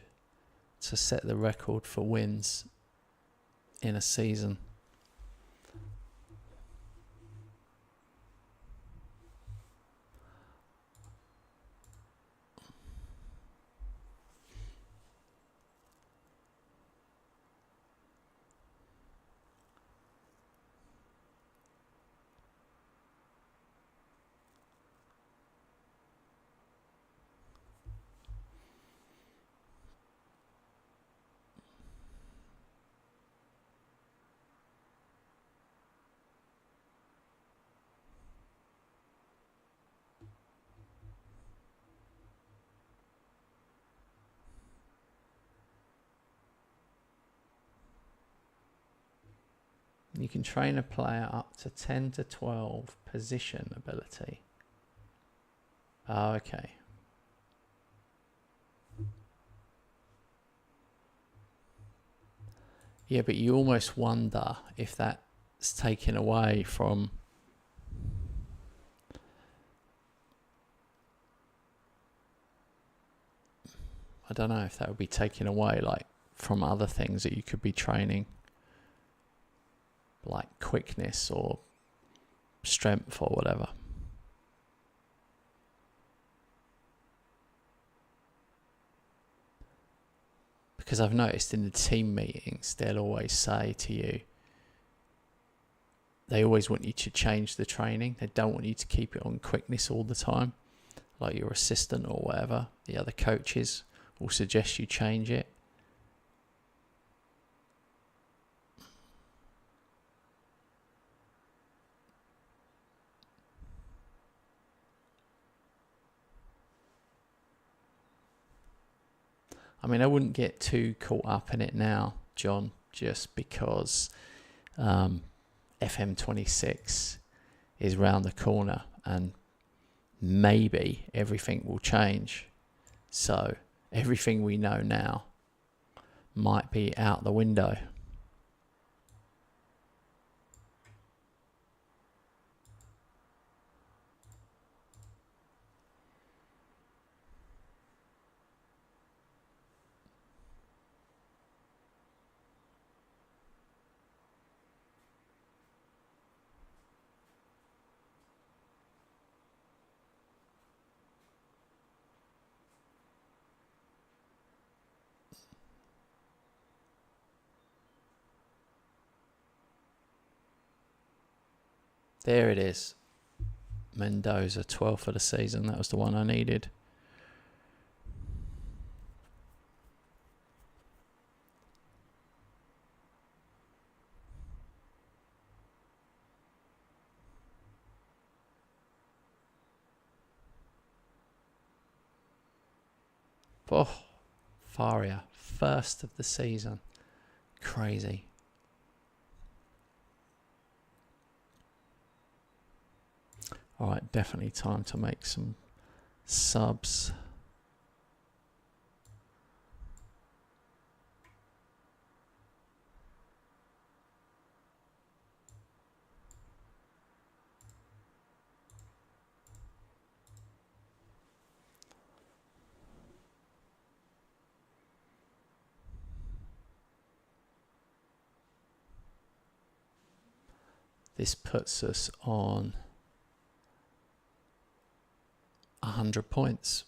to set the record for wins in a season. You can train a player up to 10 to 12 position ability. Oh, okay. Yeah, but you almost wonder if that's taken away from... I don't know if that would be taken away like from other things that you could be training, like quickness or strength or whatever. because I've noticed in the team meetings, they'll always say to you, they always want you to change the training. They don't want you to keep it on quickness all the time, like your assistant or whatever. The other coaches will suggest you change it. I mean, I wouldn't get too caught up in it now, John, just because FM26 is round the corner and maybe everything will change. So everything we know now might be out the window. There it is. Mendoza, 12th for the season. That was the one I needed. Oh, Faria, first of the season. Crazy. Alright, definitely time to make some subs. This puts us on 100 points.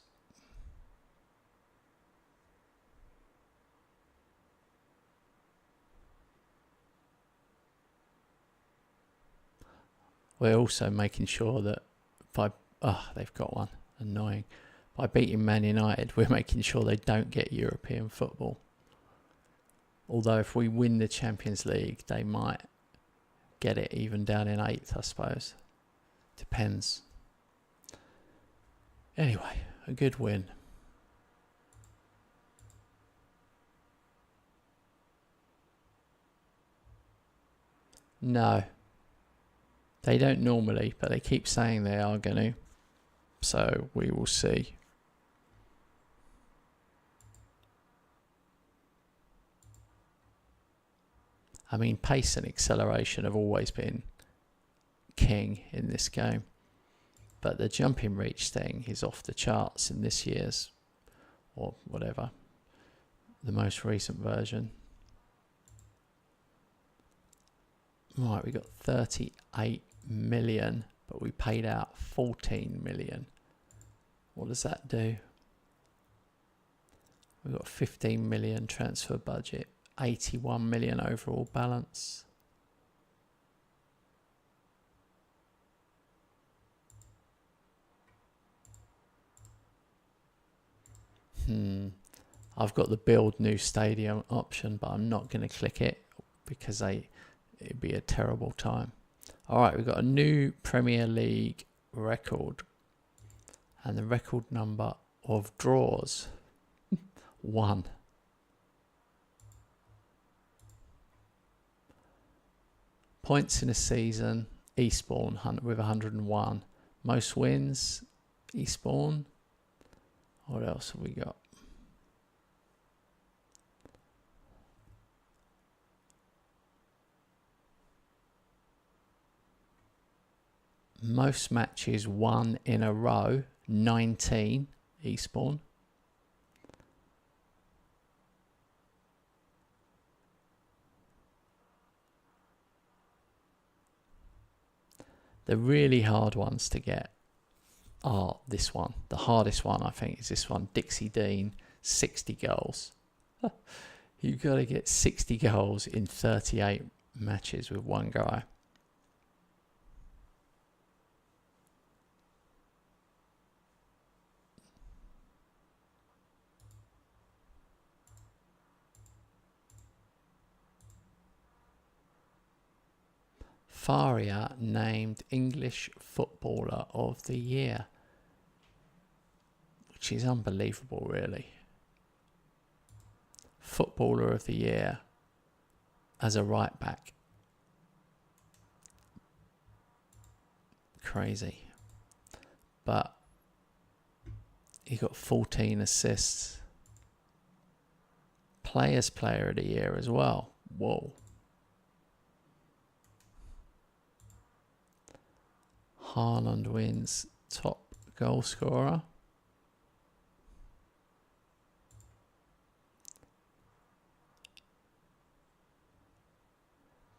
We're also making sure that they've got one. Annoying. By beating Man United, we're making sure they don't get European football. Although if we win the Champions League, they might get it even down in 8th, I suppose. Depends. Anyway, a good win. No. They don't normally, but they keep saying they are going to. So we will see. I mean, pace and acceleration have always been king in this game. But the jumping reach thing is off the charts in this year's, or whatever, the most recent version. Right, we got 38 million, but we paid out 14 million. What does that do? We've got 15 million transfer budget, 81 million overall balance. I've got the build new stadium option, but I'm not going to click it because it'd be a terrible time. All right, we've got a new Premier League record, and the record number of draws 1. Points in a season, Eastbourne with 101. Most wins, Eastbourne. What else have we got? Most matches won in a row, 19, Eastbourne. The really hard ones to get are this one. The hardest one, I think, is this one. Dixie Dean, 60 goals. You've got to get 60 goals in 38 matches with one guy. Faria named English Footballer of the Year, which is unbelievable, really. Footballer of the Year as a right back. Crazy. But he got 14 assists. Player of the Year as well. Whoa. Haaland wins top goal scorer.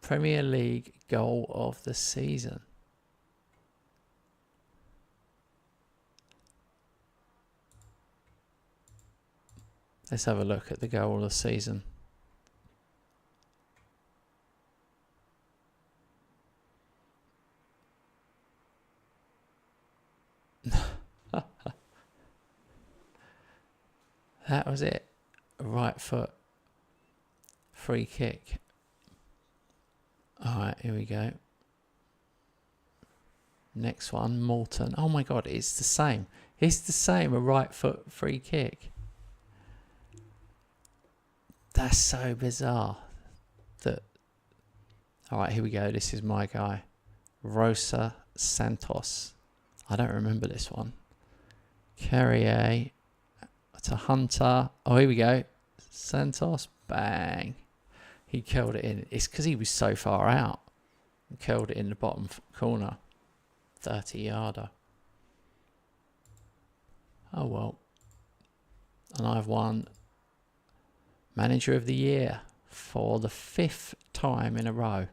Premier League goal of the season. Let's have a look at the goal of the season. That was it. Right foot. Free kick. Alright, here we go. Next one, Morton. Oh my god, it's the same. It's the same, a right foot free kick. That's so bizarre. Alright, here we go. This is my guy. Rosa Santos. I don't remember this one. Carrier to Hunter. Oh, here we go. Santos. Bang. He curled it in. It's because he was so far out. He curled it in the bottom corner. 30-yarder. Oh, well. And I've won Manager of the Year for the 5th time in a row.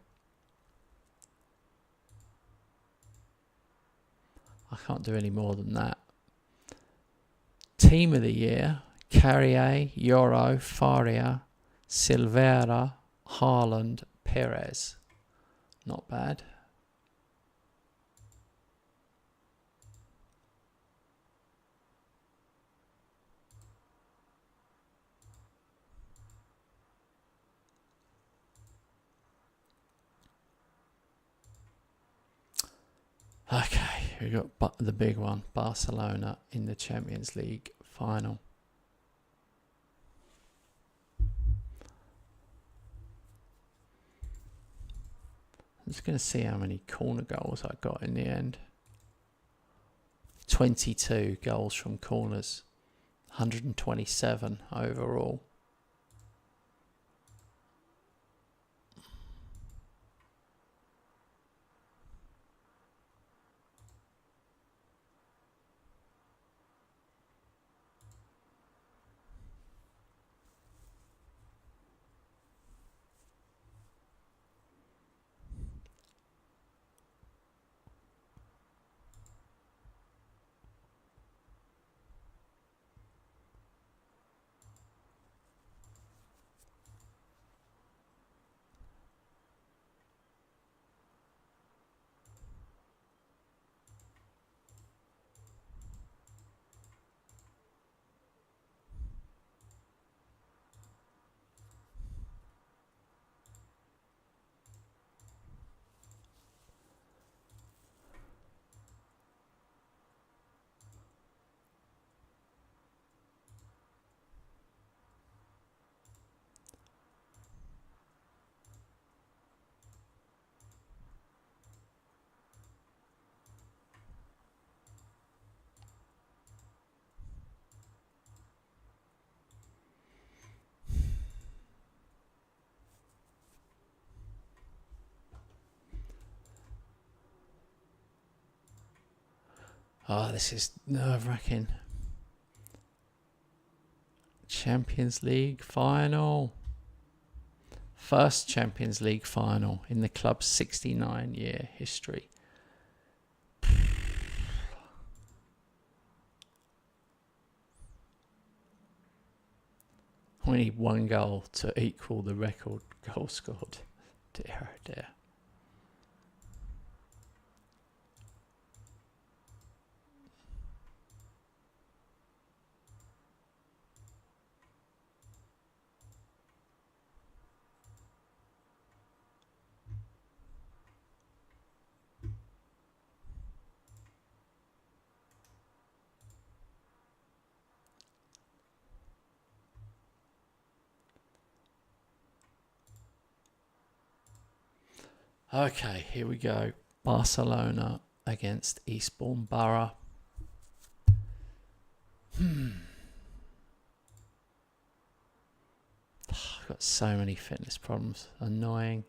I can't do any more than that. Team of the Year, Carrier, Yoro, Faria, Silveira, Haaland, Perez. Not bad. Okay, we got the big one, Barcelona in the Champions League final. I'm just going to see how many corner goals I got in the end. 22 goals from corners, 127 overall. Oh, this is nerve-wracking. Champions League final. First Champions League final in the club's 69-year history. We need one goal to equal the record goal scored. Dear, oh dear. Okay, here we go. Barcelona against Eastbourne Borough. I've got so many fitness problems. Annoying.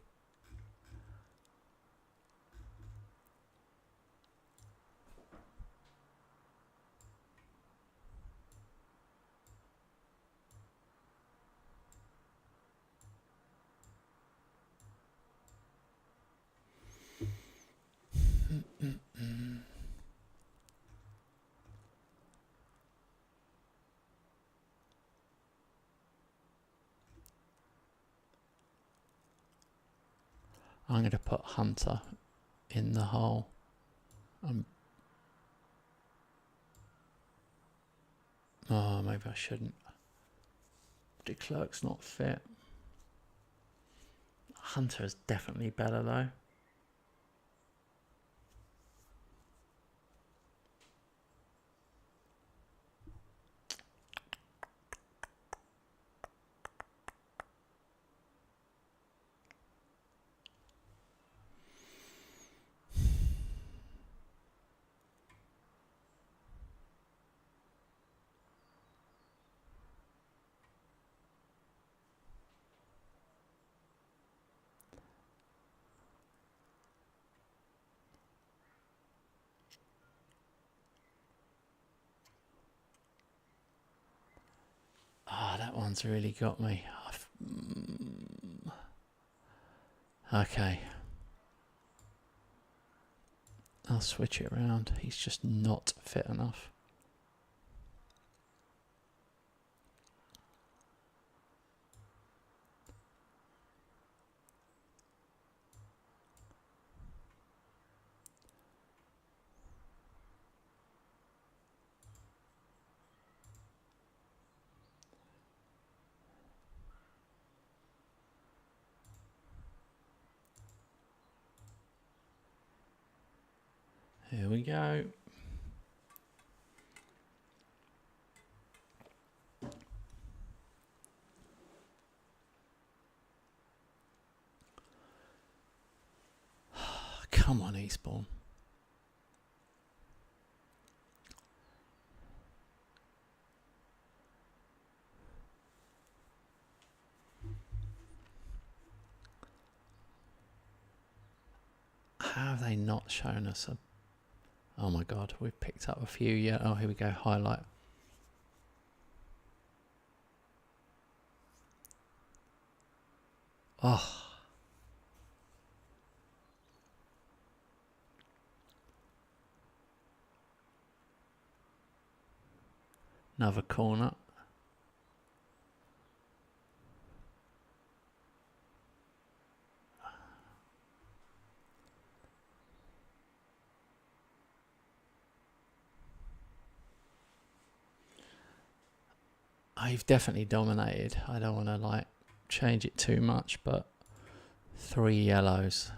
I'm going to put Hunter in the hole. Oh, maybe I shouldn't. De Klerk's not fit. Hunter is definitely better though. Ah, that one's really got me. Okay. I'll switch it around. He's just not fit enough. Here we go. Come on, Eastbourne. How have they not shown us a... Oh my god, we've picked up a few yet. Oh, here we go, highlight. Oh. Another corner. I've definitely dominated. I don't want to like change it too much, but 3 yellows.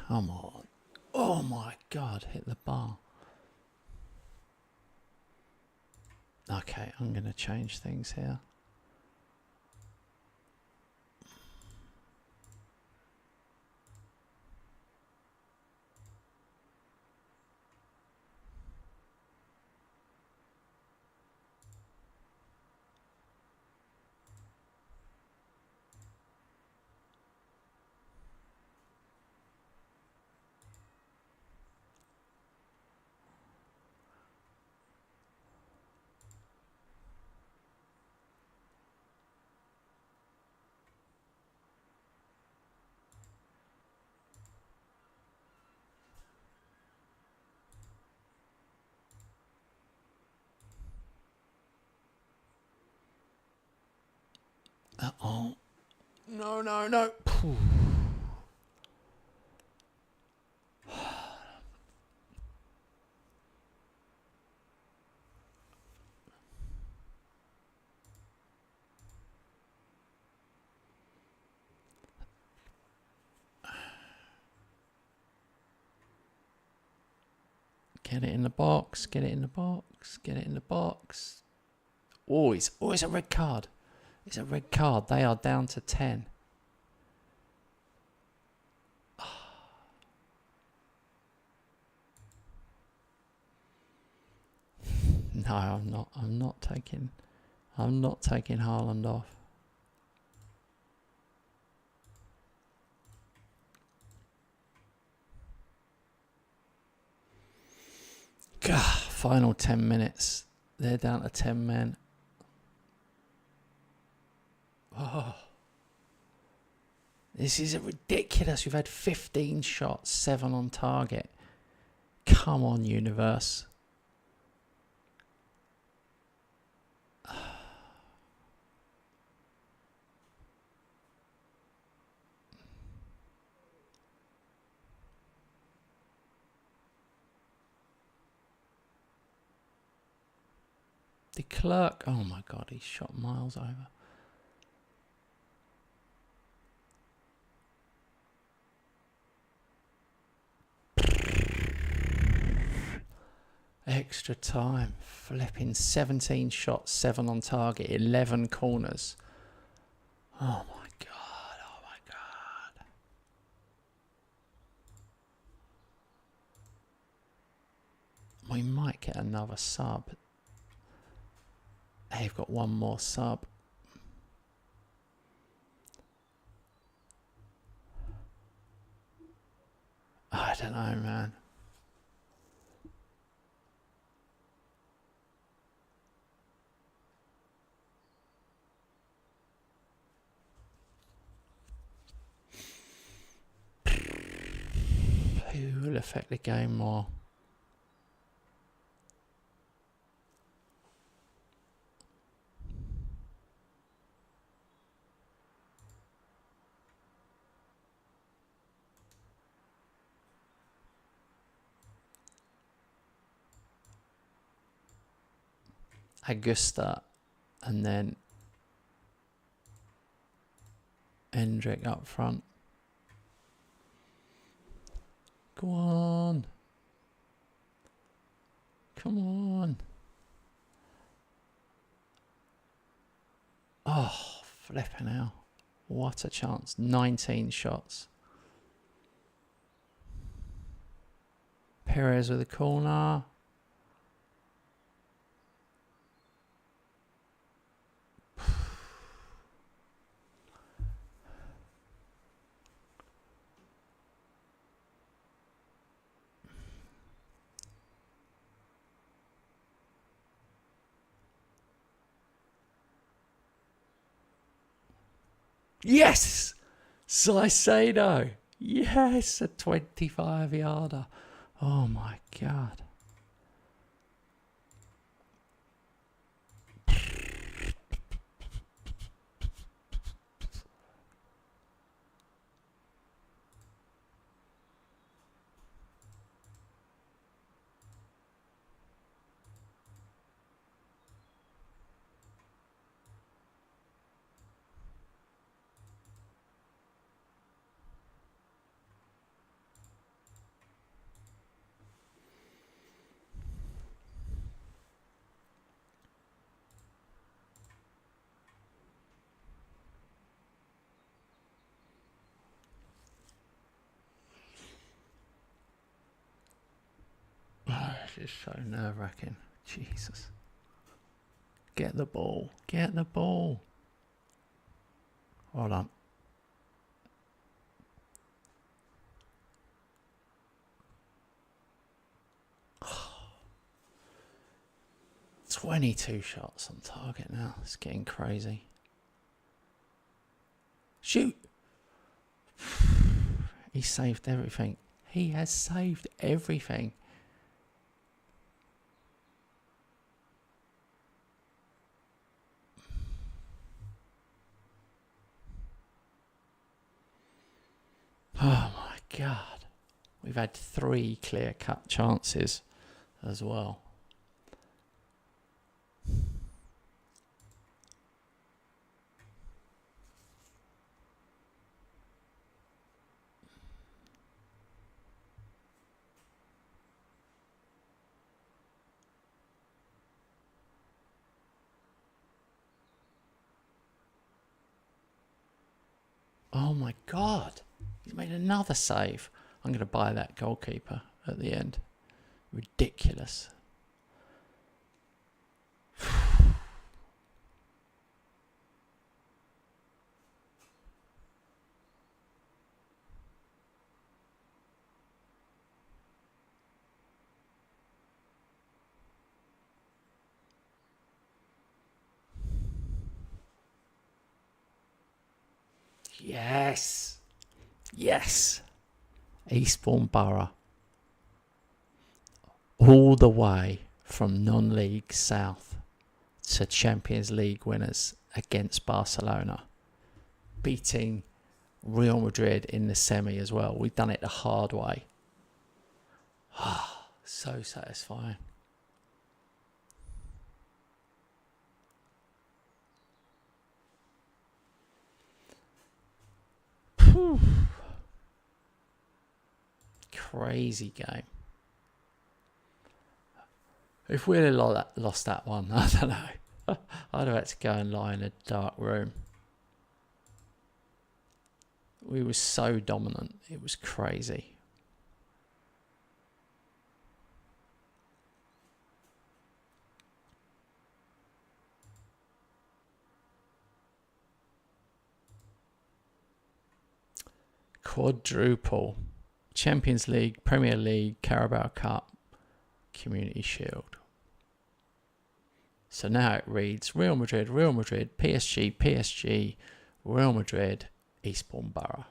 Come on. Oh my god, hit the bar. Okay, I'm going to change things here. Oh, no, no, no. Get it in the box, get it in the box, get it in the box. Oh, it's a red card. It's a red card. They are down to 10. No, I'm not. I'm not taking Haaland off. God, final 10 minutes. They're down to 10 men. Oh. This is ridiculous. We've had 15 shots, 7 on target. Come on, universe. The clerk. Oh my God, he's shot miles over. Extra time. Flipping 17 shots, 7 on target, 11 corners. Oh my God. Oh my God. We might get another sub. They've got one more sub. I don't know, man. Who will affect the game more? Augusta and then Hendrick up front. Go on. Come on. Oh, flipping hell. What a chance. 19 shots. Perez with a corner. Yes! Saicedo. Yes, a 25-yarder. Oh my God. This is so nerve-wracking. Jesus. Get the ball. Get the ball. Hold on. Oh. 22 shots on target now. It's getting crazy. Shoot. He saved everything. He has saved everything. Oh my God. We've had 3 clear-cut chances as well. Oh my God. He's made another save. I'm going to buy that goalkeeper at the end. Ridiculous. Yes. Yes. Eastbourne Borough. All the way from non-league south to Champions League winners against Barcelona. Beating Real Madrid in the semi as well. We've done it the hard way. So satisfying. Whew. Crazy game. If we'd have lost that one, I don't know. I'd have had to go and lie in a dark room. We were so dominant. It was crazy. Quadruple. Champions League, Premier League, Carabao Cup, Community Shield. So now it reads Real Madrid, PSG, PSG, Real Madrid, Eastbourne Borough.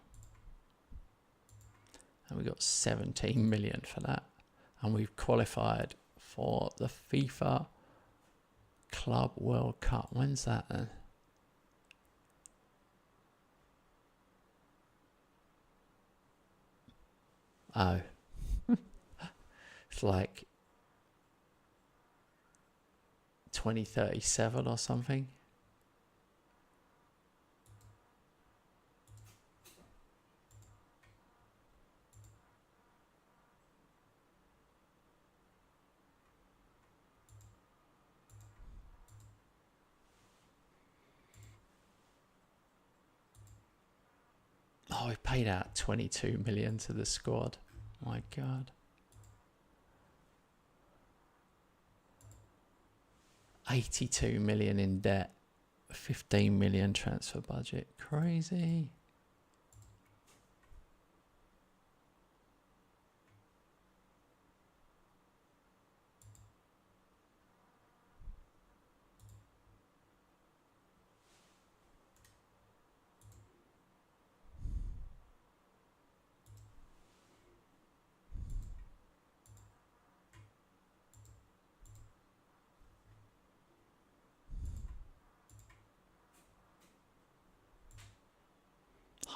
And we got 17 million for that. And we've qualified for the FIFA Club World Cup. When's that then? Oh. It's like 2037 or something. Oh, we paid out 22 million to the squad. My God. 82 million in debt. 15 million transfer budget. Crazy.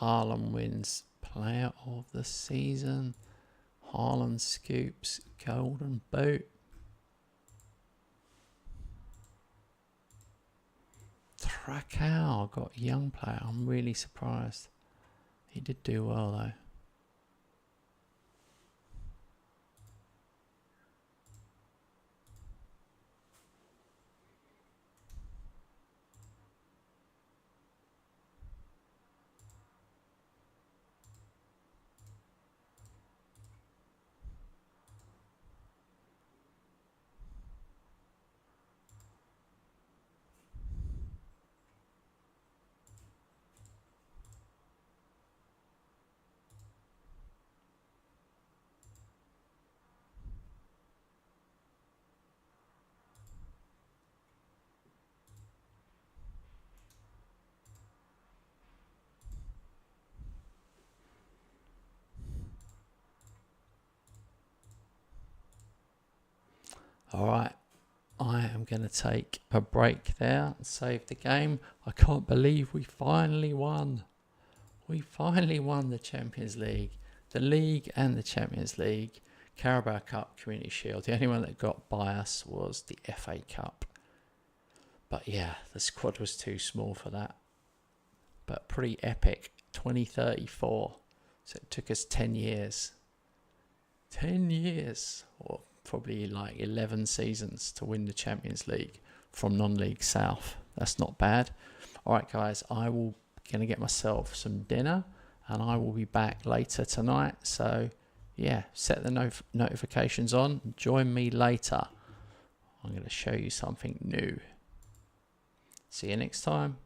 Haaland wins Player of the Season. Haaland scoops Golden Boot. Trakau got young player. I'm really surprised. He did do well though. Alright, I am going to take a break there and save the game. I can't believe we finally won. We finally won the Champions League, the league and the Champions League, Carabao Cup, Community Shield. The only one that got by us was the FA Cup. But yeah, the squad was too small for that. But pretty epic. 2034. So it took us 10 years. 10 years. Or probably like 11 seasons to win the Champions League from non-league south. That's not bad. All right, guys, I will going to get myself some dinner and I will be back later tonight. So yeah, set the notifications on. Join me later. I'm going to show you something new. See you next time.